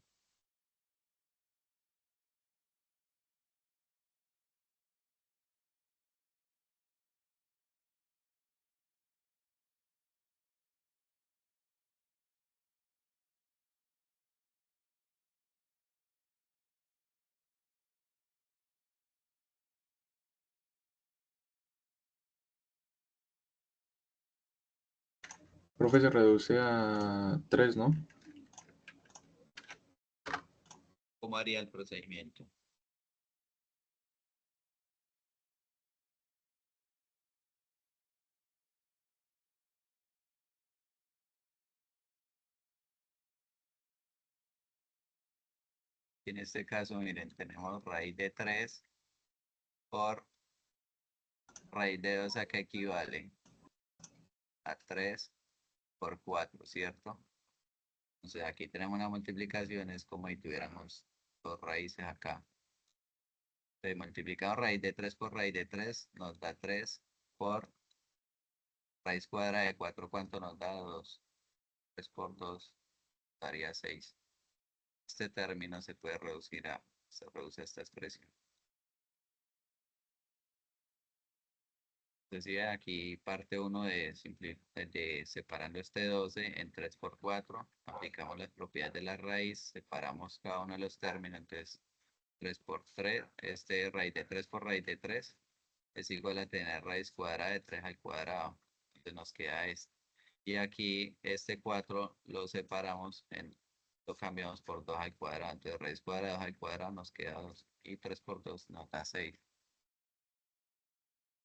Profe, se reduce a 3, ¿no? ¿Cómo haría el procedimiento? En este caso, miren, tenemos raíz de 3 por raíz de 2, ¿a qué equivale? A 3 por 4, ¿cierto? Entonces aquí tenemos una multiplicación, es como si tuviéramos dos raíces acá. Entonces multiplicamos raíz de 3 por raíz de 3, nos da 3 por raíz cuadrada de 4, ¿cuánto nos da? 2. 3 por 2 daría 6. Este término se puede reducir se reduce a esta expresión. Entonces aquí parte uno de separando este 12 en 3 por 4, aplicamos las propiedades de la raíz, separamos cada uno de los términos, entonces 3 por 3, raíz de 3 por raíz de 3 es igual a tener raíz cuadrada de 3 al cuadrado, entonces nos queda esto. Y aquí este 4 lo separamos, lo cambiamos por 2 al cuadrado, entonces raíz cuadrada de 2 al cuadrado nos queda 2 y 3 por 2 nos da 6.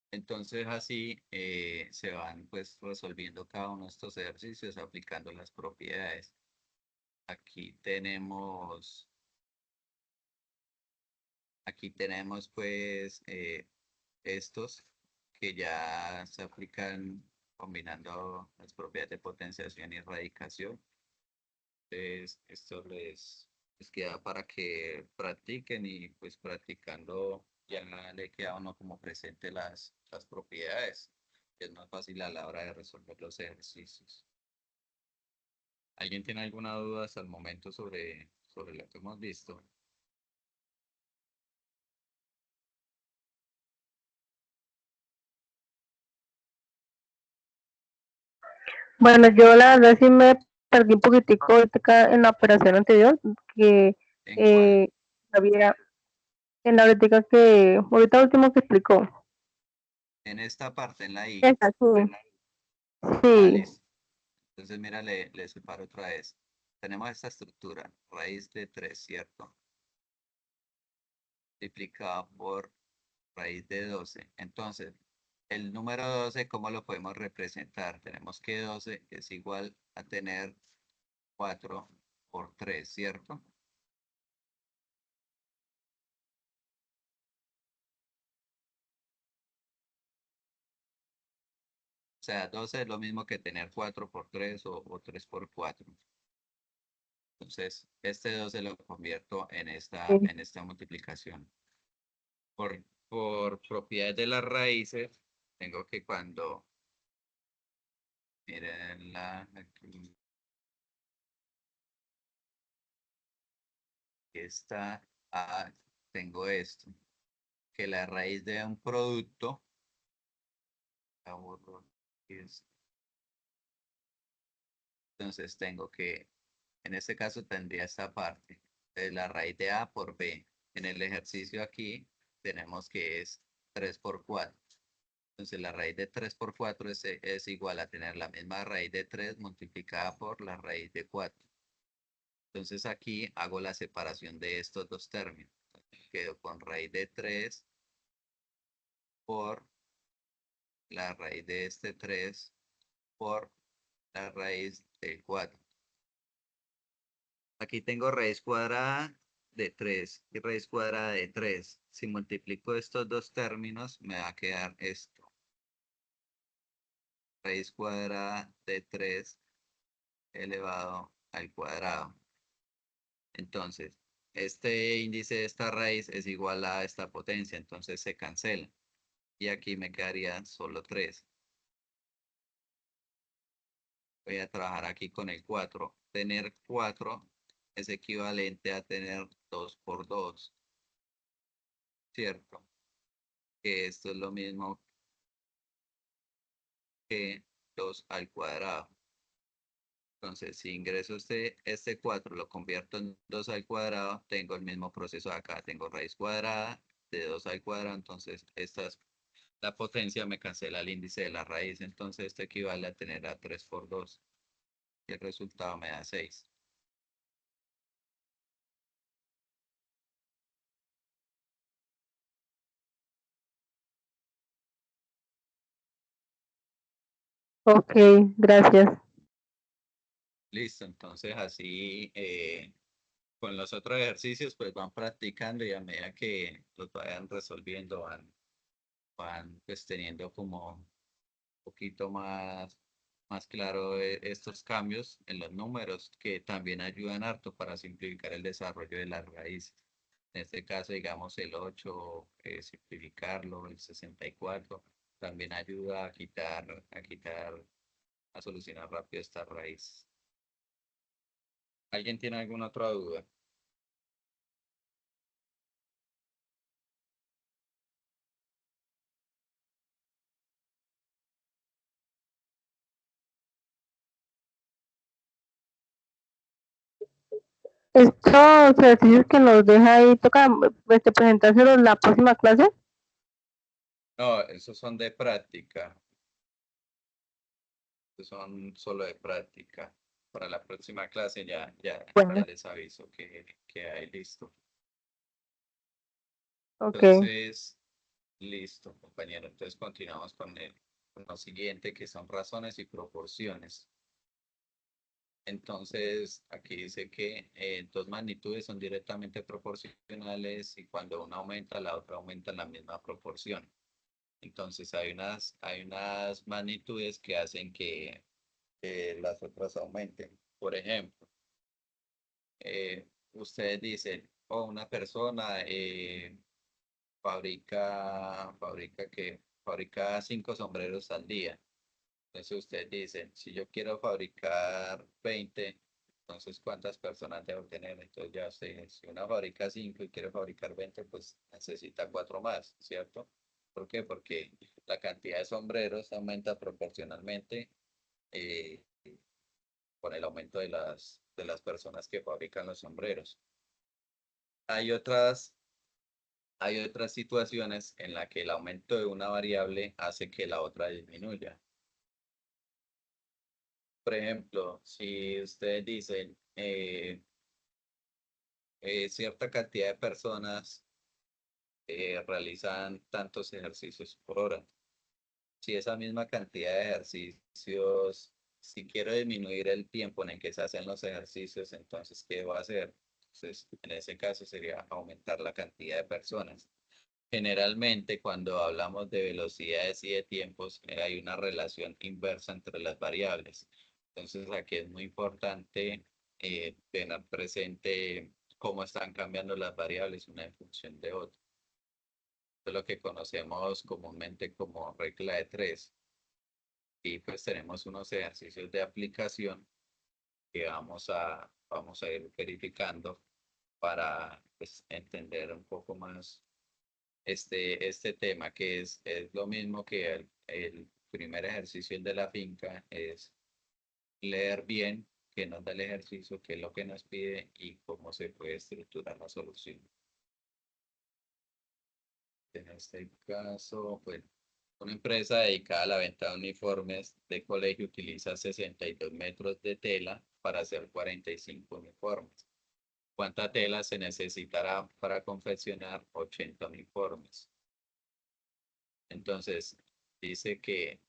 Entonces así se van pues resolviendo cada uno de estos ejercicios aplicando las propiedades. Aquí tenemos pues estos que ya se aplican combinando las propiedades de potenciación y radicación. Entonces esto les queda para que practiquen y pues practicando ya le queda a uno como presente las propiedades. Es más fácil a la hora de resolver los ejercicios. ¿Alguien tiene alguna duda hasta el momento sobre lo que hemos visto? Bueno, yo la verdad sí me perdí un poquitico ahorita acá en la operación anterior, que ¿En cuál? había En la ahorita que, ahorita último que explicó. En esta parte, en la I. Esa, sí. Ah, Sí. listo. Entonces, mira, le separo otra vez. Tenemos esta estructura, raíz de 3, ¿cierto? Multiplicado por raíz de 12. Entonces, el número 12, ¿cómo lo podemos representar? Tenemos que 12 es igual a tener 4 por 3, ¿cierto? O sea, 12 es lo mismo que tener 4 por 3 o 3 por 4. Entonces, este 12 lo convierto en Sí. esta multiplicación. Por propiedades de las raíces, tengo que cuando, miren aquí está, tengo esto, que la raíz de un producto, entonces tengo que, en este caso tendría esta parte, de la raíz de A por B. En el ejercicio aquí tenemos que es 3 por 4. Entonces la raíz de 3 por 4 es igual a tener la misma raíz de 3 multiplicada por la raíz de 4. Entonces aquí hago la separación de estos dos términos. Quedo con raíz de 3 por la raíz de este 3 por la raíz del 4. Aquí tengo raíz cuadrada de 3 y raíz cuadrada de 3. Si multiplico estos dos términos, me va a quedar esto. Raíz cuadrada de 3 elevado al cuadrado. Entonces, este índice de esta raíz es igual a esta potencia, entonces se cancela. Y aquí me quedaría solo 3. Voy a trabajar aquí con el 4. Tener 4 es equivalente a tener 2 por 2, ¿cierto? Que esto es lo mismo que 2 al cuadrado. Entonces, si ingreso este 4, lo convierto en 2 al cuadrado, tengo el mismo proceso acá. Tengo raíz cuadrada de 2 al cuadrado, entonces la potencia me cancela el índice de la raíz. Entonces, esto equivale a tener a 3 por 2. Y el resultado me da 6. Ok, gracias. Listo, entonces así con los otros ejercicios pues van practicando y a medida que los vayan resolviendo van pues teniendo como un poquito más claro estos cambios en los números que también ayudan harto para simplificar el desarrollo de las raíces. En este caso, digamos, el 8, simplificarlo, el 64, también ayuda a solucionar rápido esta raíz. ¿Alguien tiene alguna otra duda? Estos ejercicios que nos deja ahí, toca presentárselos en la próxima clase. No, esos son de práctica. Esos son solo de práctica. Para la próxima clase ya Bueno, les aviso que hay listo. ok. Entonces, listo, compañero. Entonces continuamos con lo siguiente, que son razones y proporciones. Entonces, aquí dice que dos magnitudes son directamente proporcionales y cuando una aumenta, la otra aumenta en la misma proporción. Entonces, hay unas magnitudes que hacen que las otras aumenten. Por ejemplo, ustedes dicen, una persona fabrica 5 sombreros al día. Entonces ustedes dicen, si yo quiero fabricar 20, entonces ¿cuántas personas debo tener? Entonces ya sé, si una fabrica 5 y quiere fabricar 20, pues necesita 4 más, ¿cierto? ¿Por qué? Porque la cantidad de sombreros aumenta proporcionalmente eh, con el aumento de las personas que fabrican los sombreros. Hay otras hay otras situaciones en las que el aumento de una variable hace que la otra disminuya. Por ejemplo, si ustedes dicen cierta cantidad de personas realizan tantos ejercicios por hora, si esa misma cantidad de ejercicios, si quiero disminuir el tiempo en el que se hacen los ejercicios, entonces, ¿qué debo hacer? Entonces, en ese caso sería aumentar la cantidad de personas. Generalmente, cuando hablamos de velocidades y de tiempos, hay una relación inversa entre las variables. Entonces, aquí es muy importante tener presente cómo están cambiando las variables una en función de otra. Esto es lo que conocemos comúnmente como regla de tres. Y pues tenemos unos ejercicios de aplicación que vamos a ir verificando para pues, entender un poco más este tema, que es lo mismo que el primer ejercicio, el de la finca, es leer bien qué nos da el ejercicio, qué es lo que nos pide y cómo se puede estructurar la solución. En este caso, pues, una empresa dedicada a la venta de uniformes de colegio utiliza 62 metros de tela para hacer 45 uniformes. ¿Cuánta tela se necesitará para confeccionar 80 uniformes? Entonces, dice que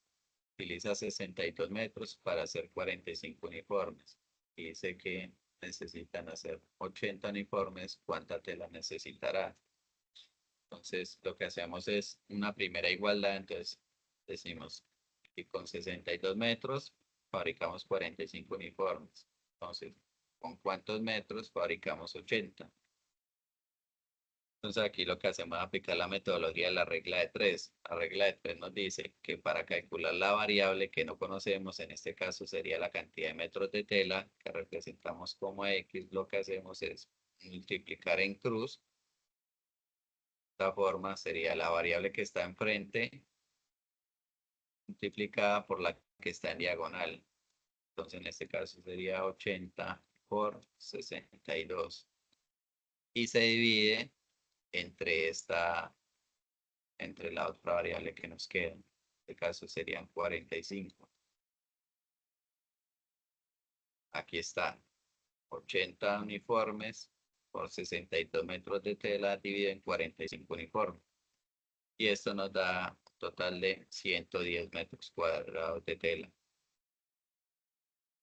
utiliza 62 metros para hacer 45 uniformes. Y dice que necesitan hacer 80 uniformes. ¿Cuánta tela necesitará? Entonces, lo que hacemos es una primera igualdad. Entonces, decimos que con 62 metros fabricamos 45 uniformes. Entonces, ¿con cuántos metros fabricamos 80? Entonces aquí lo que hacemos es aplicar la metodología de la regla de tres. La regla de tres nos dice que para calcular la variable que no conocemos, en este caso sería la cantidad de metros de tela que representamos como X, lo que hacemos es multiplicar en cruz. De esta forma sería la variable que está enfrente multiplicada por la que está en diagonal. Entonces en este caso sería 80 por 62. Y se divide entre entre la otra variable que nos queda. En este caso serían 45. Aquí está 80 uniformes por 62 metros de tela dividido en 45 uniformes. Y esto nos da un total de 110 metros cuadrados de tela.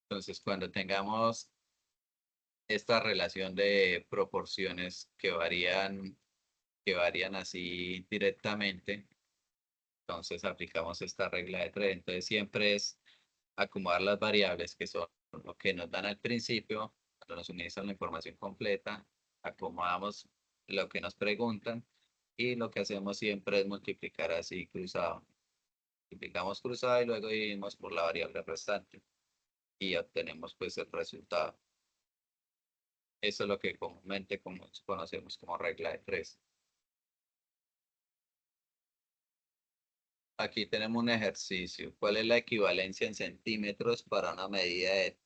Entonces, cuando tengamos esta relación de proporciones que varían así directamente, entonces aplicamos esta regla de tres. Entonces, siempre es acomodar las variables que son lo que nos dan al principio, cuando nos suministran la información completa, acomodamos lo que nos preguntan y lo que hacemos siempre es multiplicar así cruzado. Multiplicamos cruzado y luego dividimos por la variable restante y obtenemos pues el resultado. Eso es lo que comúnmente conocemos como regla de tres. Aquí tenemos un ejercicio. ¿Cuál es la equivalencia en centímetros para una medida de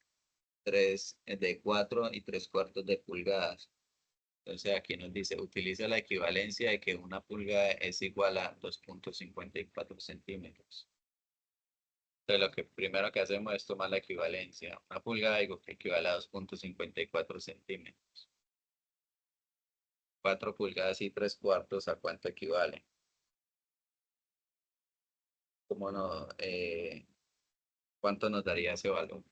4 y 3/4 de pulgadas? Entonces aquí nos dice, utiliza la equivalencia de que una pulgada es igual a 2.54 centímetros. Entonces lo que primero que hacemos es tomar la equivalencia. Una pulgada digo que equivale a 2.54 centímetros. 4 pulgadas y 3/4, ¿a cuánto equivale? ¿Cómo no, ¿cuánto nos daría ese valor?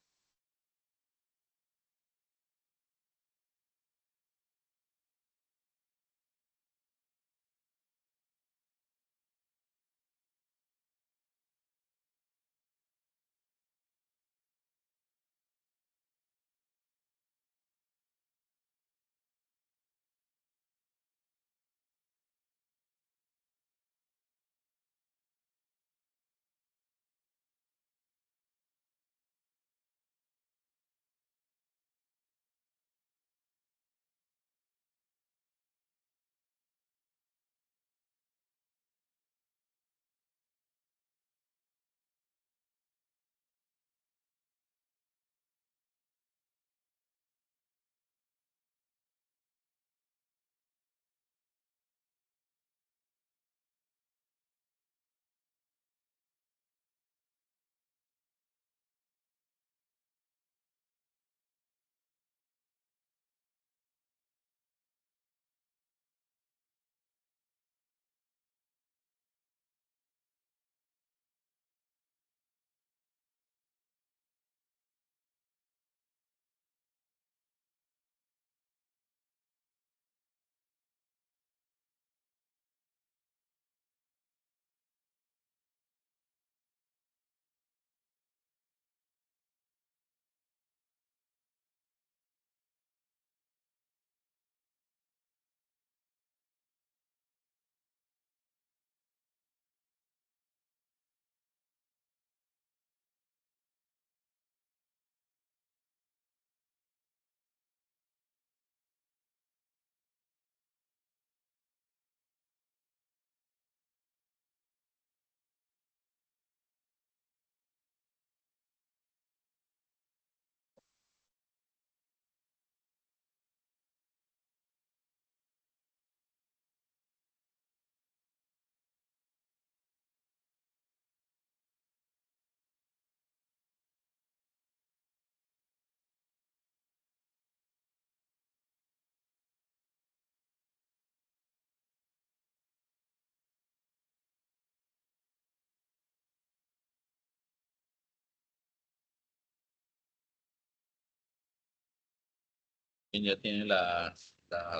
¿Quién ya tiene la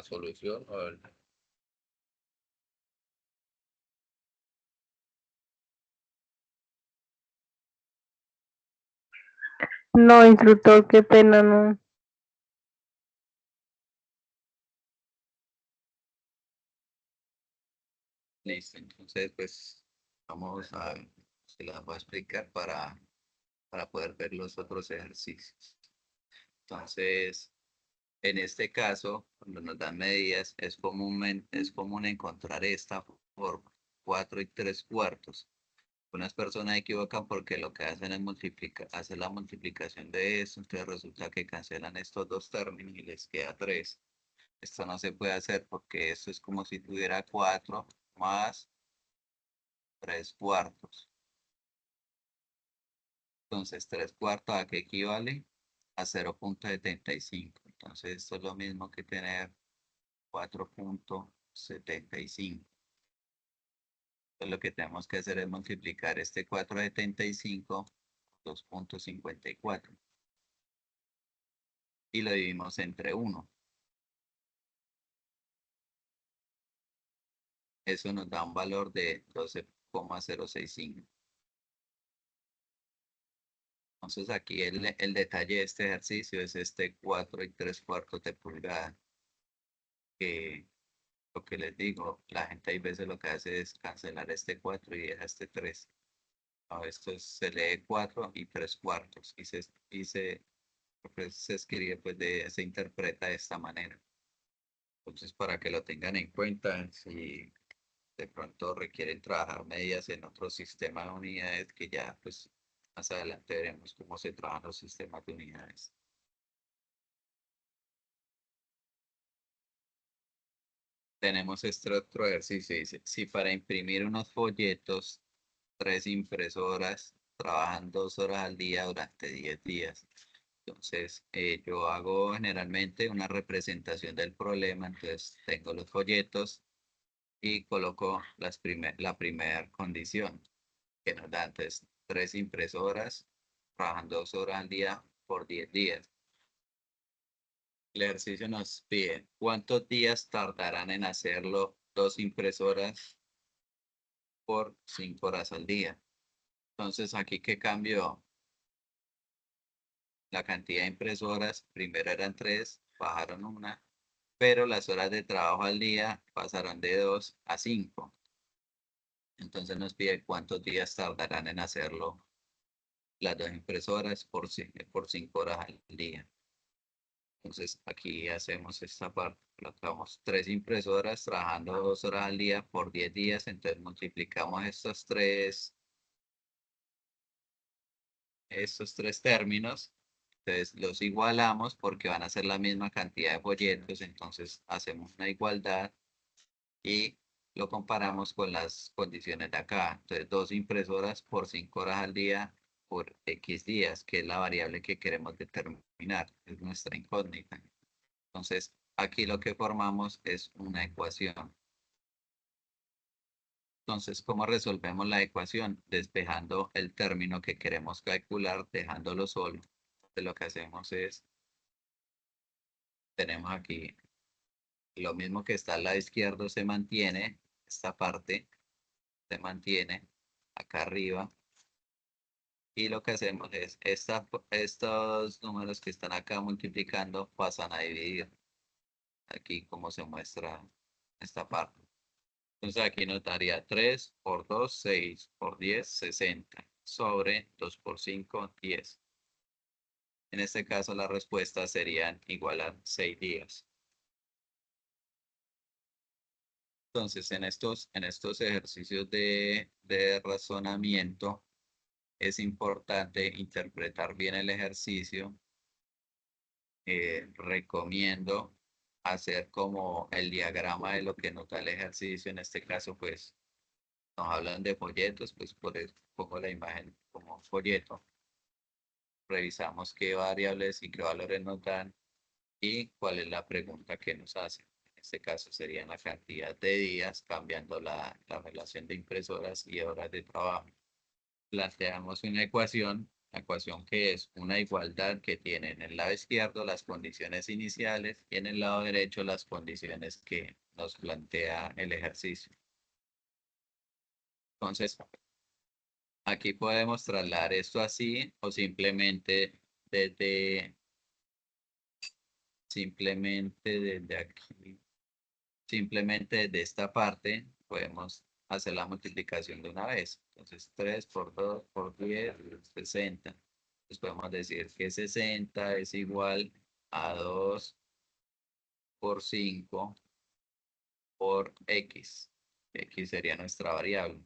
solución? No, instructor, qué pena, no. Listo, entonces pues vamos a, se las voy a explicar para poder ver los otros ejercicios. Entonces, en este caso, cuando nos dan medidas, es común encontrar esta por 4 y 3/4. Unas personas equivocan porque lo que hacen es hacer la multiplicación de esto, entonces resulta que cancelan estos dos términos y les queda 3. Esto no se puede hacer porque esto es como si tuviera 4 más 3/4. Entonces, 3/4 ¿a qué equivale? A 0,75. Entonces, esto es lo mismo que tener 4,75. Entonces, lo que tenemos que hacer es multiplicar este 4,75 por 2,54 y lo dividimos entre 1. Eso nos da un valor de 12,065. Entonces, aquí el detalle de este ejercicio es este 4 y 3/4 de pulgada. Que lo que les digo, la gente hay veces lo que hace es cancelar este 4 y deja este 3. No, se lee 4 y 3/4 pues, se escribe, pues se interpreta de esta manera. Entonces, para que lo tengan en cuenta, si de pronto requieren trabajar medidas en otro sistema de unidades, que ya pues más adelante veremos cómo se trabajan los sistemas de unidades. Tenemos este otro ejercicio, dice, si para imprimir unos folletos, 3 impresoras trabajan 2 horas al día durante 10 días. Entonces, yo hago generalmente una representación del problema. Entonces, tengo los folletos y coloco la primera condición que nos da. Entonces, 3 impresoras trabajan 2 horas al día por 10 días. El ejercicio nos pide cuántos días tardarán en hacerlo 2 impresoras por 5 horas al día. Entonces, aquí, ¿qué cambió? La cantidad de impresoras, primero eran 3, bajaron una, pero las horas de trabajo al día pasaron de 2 a 5. Entonces nos pide cuántos días tardarán en hacerlo las 2 impresoras por 5 horas al día. Entonces aquí hacemos esta parte, colocamos 3 impresoras trabajando 2 horas al día por 10 días, entonces multiplicamos estos tres términos. Entonces los igualamos porque van a ser la misma cantidad de folletos, entonces hacemos una igualdad y lo comparamos con las condiciones de acá. Entonces 2 impresoras por 5 horas al día por X días, que es la variable que queremos determinar, es nuestra incógnita. Entonces aquí lo que formamos es una ecuación. Entonces, ¿cómo resolvemos la ecuación? Despejando el término que queremos calcular, dejándolo solo. Entonces, lo que hacemos es, tenemos aquí lo mismo que está al lado izquierdo se mantiene, esta parte se mantiene acá arriba. Y lo que hacemos es, estos números que están acá multiplicando pasan a dividir. Aquí como se muestra esta parte. Entonces aquí nos daría 3 por 2, 6 por 10, 60. Sobre 2 por 5, 10. En este caso las respuestas serían igual a 6 días. Entonces en estos ejercicios de razonamiento es importante interpretar bien el ejercicio. Recomiendo hacer como el diagrama de lo que nos da el ejercicio. En este caso, pues, nos hablan de folletos, pues por eso pongo la imagen como folleto. Revisamos qué variables y qué valores nos dan y cuál es la pregunta que nos hacen. En este caso sería la cantidad de días, cambiando la relación de impresoras y horas de trabajo. Planteamos una ecuación La ecuación que es una igualdad que tiene en el lado izquierdo las condiciones iniciales y en el lado derecho las condiciones que nos plantea el ejercicio. Entonces, aquí podemos trasladar esto así o simplemente desde aquí, simplemente desde esta parte podemos hacer la multiplicación de una vez. Entonces 3 por 2 por 10, 60. Entonces podemos decir que 60 es igual a 2 por 5 por x. X sería nuestra variable.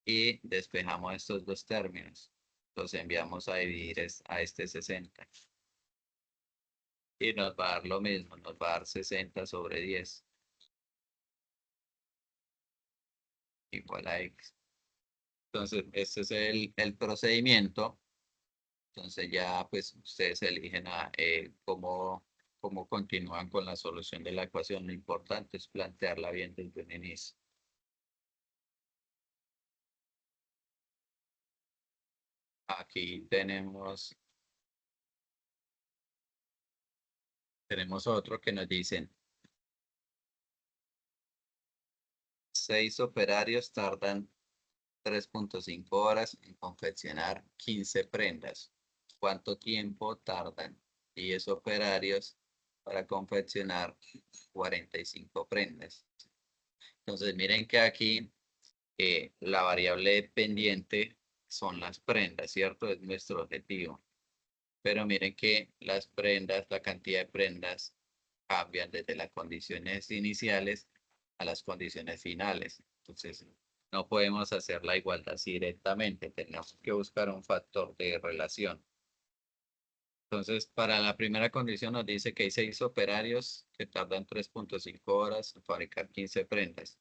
Y despejamos estos dos términos. Los enviamos a dividir a este 60. Y nos va a dar lo mismo, nos va a dar 60 sobre 10. Igual a x. Entonces, este es el procedimiento. Entonces ya pues ustedes eligen cómo continúan con la solución de la ecuación. Lo importante es plantearla bien desde un inicio. Aquí tenemos otro que nos dicen 6 operarios tardan 3.5 horas en confeccionar 15 prendas. ¿Cuánto tiempo tardan 10 operarios para confeccionar 45 prendas? Entonces miren que aquí la variable dependiente son las prendas, ¿cierto? Es nuestro objetivo. Pero miren que las prendas, la cantidad de prendas cambian desde las condiciones iniciales a las condiciones finales. Entonces, no podemos hacer la igualdad así directamente. Tenemos que buscar un factor de relación. Entonces, para la primera condición nos dice que hay 6 operarios que tardan 3.5 horas en fabricar 15 prendas.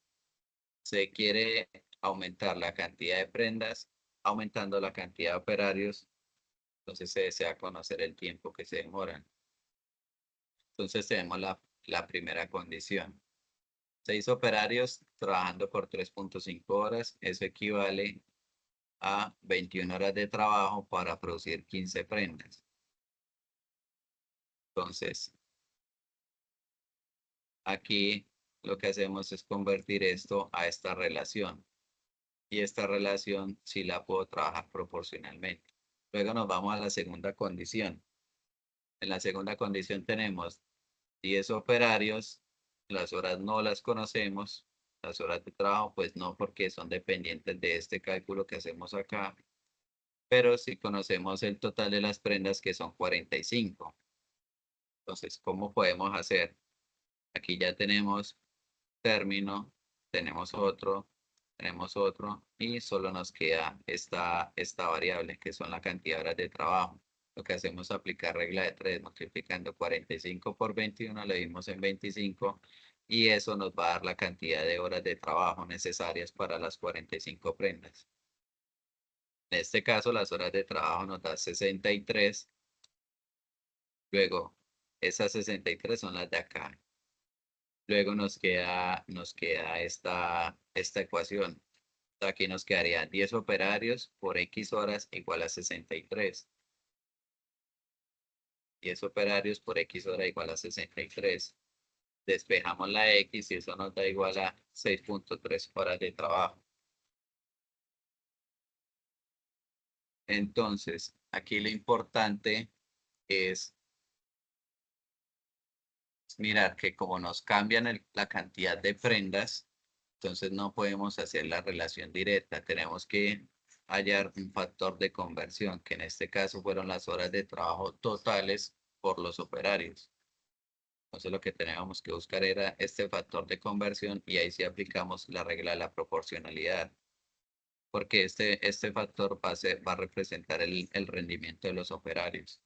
Se quiere aumentar la cantidad de prendas, aumentando la cantidad de operarios. Entonces se desea conocer el tiempo que se demoran. Entonces tenemos la primera condición. 6 operarios trabajando por 3.5 horas. Eso equivale a 21 horas de trabajo para producir 15 prendas. Entonces, aquí lo que hacemos es convertir esto a esta relación. Y esta relación sí la puedo trabajar proporcionalmente. Luego nos vamos a la segunda condición. En la segunda condición tenemos 10 operarios. Las horas no las conocemos. Las horas de trabajo pues no, porque son dependientes de este cálculo que hacemos acá. Pero sí conocemos el total de las prendas, que son 45. Entonces, ¿cómo podemos hacer? Aquí ya tenemos término, tenemos otro y solo nos queda esta variable, que son la cantidad de horas de trabajo. Lo que hacemos es aplicar regla de 3, multiplicando 45 por 21, le dimos en 25 y eso nos va a dar la cantidad de horas de trabajo necesarias para las 45 prendas. En este caso, las horas de trabajo nos da 63. Luego, esas 63 son las de acá. Luego nos queda esta ecuación. Aquí nos quedaría 10 operarios por X horas igual a 63. 10 operarios por X hora igual a 63. Despejamos la X y eso nos da igual a 6.3 horas de trabajo. Entonces, aquí lo importante es mirar que como nos cambian la cantidad de prendas, entonces no podemos hacer la relación directa. Tenemos que hallar un factor de conversión, que en este caso fueron las horas de trabajo totales por los operarios. Entonces lo que teníamos que buscar era este factor de conversión y ahí sí aplicamos la regla de la proporcionalidad. Porque este factor va a representar el rendimiento de los operarios.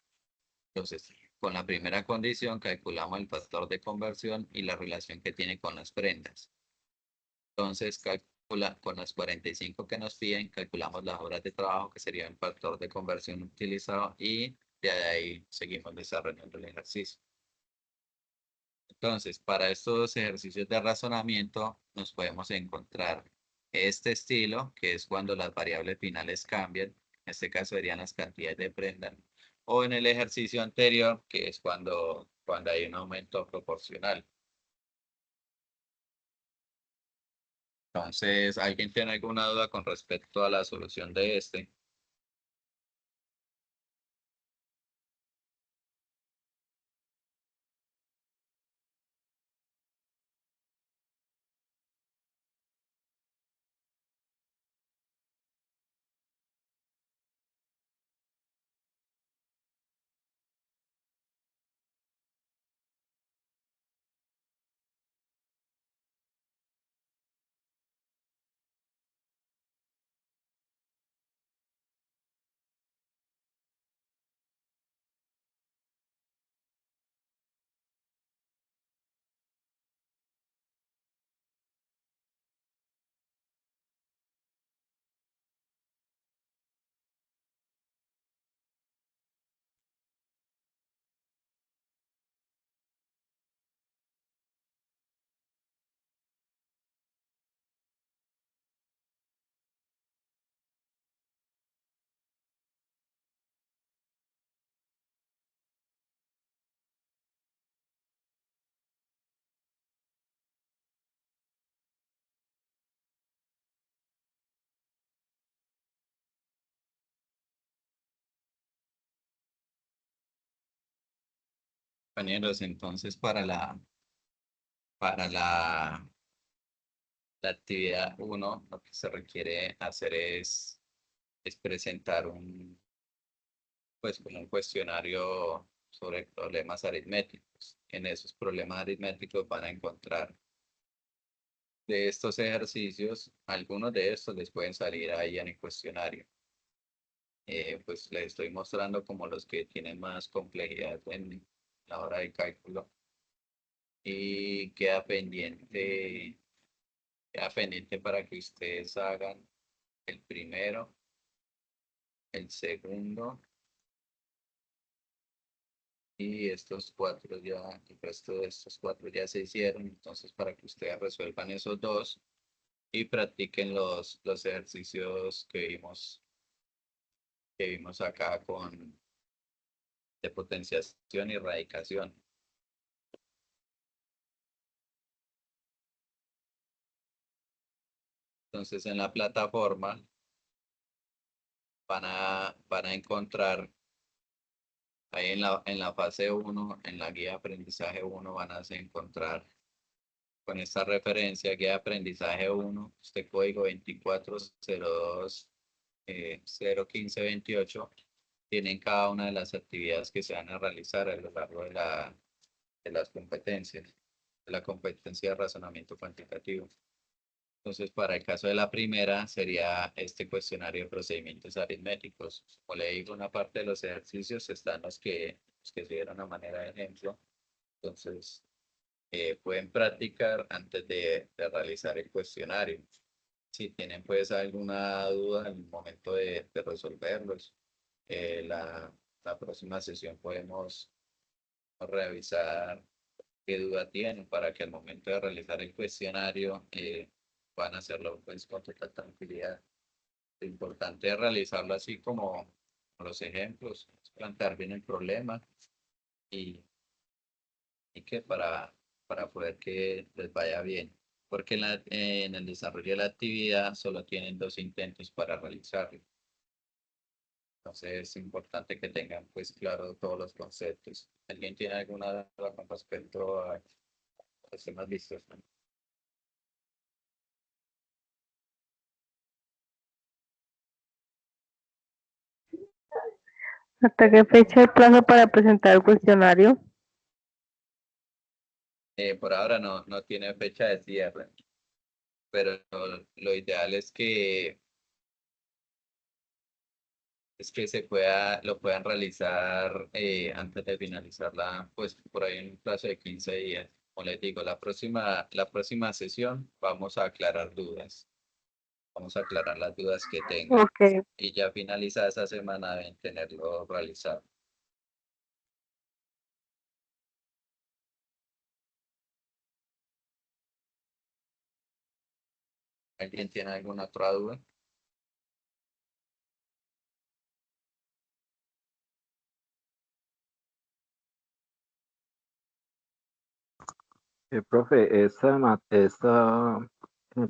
Entonces, con la primera condición calculamos el factor de conversión y la relación que tiene con las prendas. Entonces, con las 45 que nos piden, calculamos las horas de trabajo, que sería el factor de conversión utilizado, y de ahí seguimos desarrollando el ejercicio. Entonces, para estos ejercicios de razonamiento, nos podemos encontrar este estilo, que es cuando las variables finales cambian. En este caso serían las cantidades de prenda. O en el ejercicio anterior, que es cuando hay un aumento proporcional. Entonces, ¿alguien tiene alguna duda con respecto a la solución de este? Compañeros, entonces para la actividad 1, lo que se requiere hacer es presentar pues como un cuestionario sobre problemas aritméticos. En esos problemas aritméticos van a encontrar de estos ejercicios, algunos de estos les pueden salir ahí en el cuestionario. Pues les estoy mostrando como los que tienen más complejidad en la hora de cálculo. Y queda pendiente para que ustedes hagan el primero, el segundo y estos cuatro ya, el resto de estos cuatro ya se hicieron. Entonces, para que ustedes resuelvan esos dos y practiquen los ejercicios que vimos acá de potenciación y radicación. Entonces, en la plataforma van a encontrar ahí en la fase 1, en la guía de aprendizaje 1, van a encontrar con esta referencia, guía de aprendizaje 1, este código 2402 01528, tienen cada una de las actividades que se van a realizar a lo largo de las competencias, de la competencia de razonamiento cuantitativo. Entonces, para el caso de la primera, sería este cuestionario de procedimientos aritméticos. Como le digo, una parte de los ejercicios están los que se dieron a manera de ejemplo. Entonces, pueden practicar antes de realizar el cuestionario. Si tienen pues alguna duda en el momento de resolverlos, la próxima sesión podemos revisar qué duda tienen para que al momento de realizar el cuestionario puedan hacerlo pues con total tranquilidad. Lo importante es realizarlo así como los ejemplos, plantear bien el problema y, y que para poder que les vaya bien. Porque en el desarrollo de la actividad solo tienen 2 intentos para realizarlo. Entonces es importante que tengan pues claro todos los conceptos. ¿Alguien tiene alguna duda con respecto a los temas vistos? ¿Hasta qué fecha el plazo para presentar el cuestionario? Por ahora no tiene fecha de cierre, pero lo ideal es que lo puedan realizar antes de finalizarla, pues por ahí en un plazo de 15 días. Como les digo, la próxima sesión vamos a aclarar dudas. Vamos a aclarar las dudas que tengan. Ok. Y ya finalizada esa semana deben tenerlo realizado. ¿Alguien tiene alguna otra duda? Profe,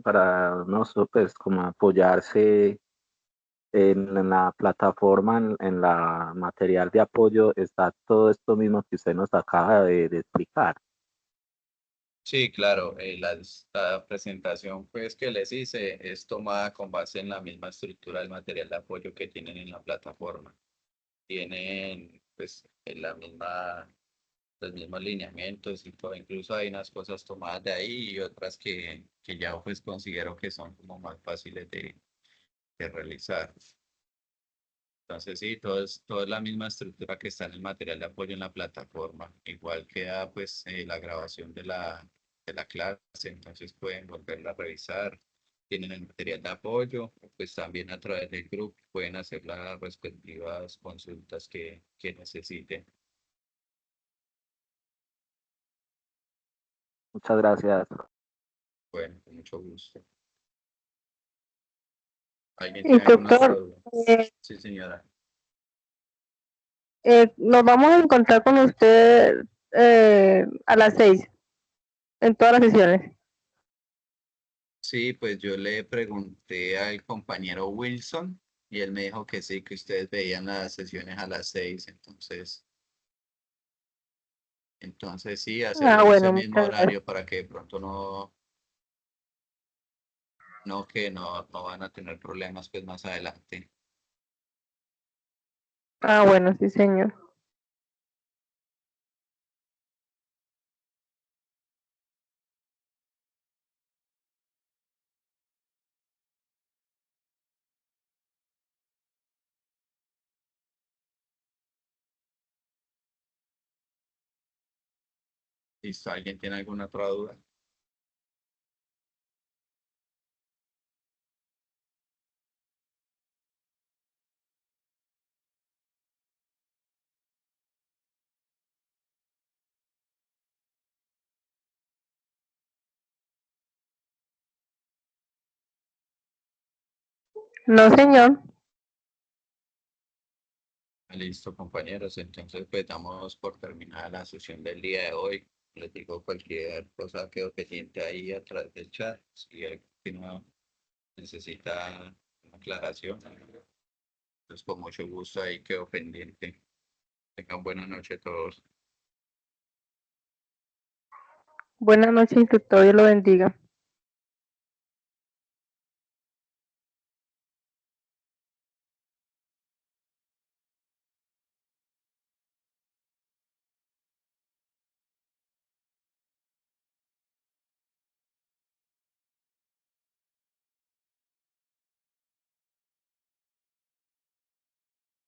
para nosotros, como apoyarse en la plataforma, en la material de apoyo, está todo esto mismo que usted nos acaba de explicar. Sí, claro, la presentación pues que les hice es tomada con base en la misma estructura del material de apoyo que tienen en la plataforma. Tienen pues en los mismos lineamientos y todo, incluso hay unas cosas tomadas de ahí y otras que ya pues considero que son como más fáciles de realizar. Entonces sí, todo es la misma estructura que está en el material de apoyo en la plataforma. Igual queda pues la grabación de la clase, entonces pueden volverla a revisar. Tienen el material de apoyo, pues también a través del grupo pueden hacer las respectivas consultas que necesiten. Muchas gracias. Bueno, con mucho gusto. ¿Alguien tiene alguna otra Instructor, duda? Sí, señora. nos vamos a encontrar con usted a las 6 en todas las sesiones. Sí, pues yo le pregunté al compañero Wilson y él me dijo que sí, que ustedes veían las sesiones a las 6, entonces sí, hacerlo Ah, en ese bueno, mismo muchas gracias. horario para que de pronto no van a tener problemas pues más adelante. Ah, bueno, sí, señor. ¿Listo? ¿Alguien tiene alguna otra duda? No, señor. Listo, compañeros. Entonces, pues damos por terminada la sesión del día de hoy. Les digo cualquier cosa quedó pendiente ahí a través del chat. Si alguien necesita una aclaración, pues con mucho gusto ahí quedó pendiente. Tengan buena noche todos. Buenas noches, instructor. Dios lo bendiga.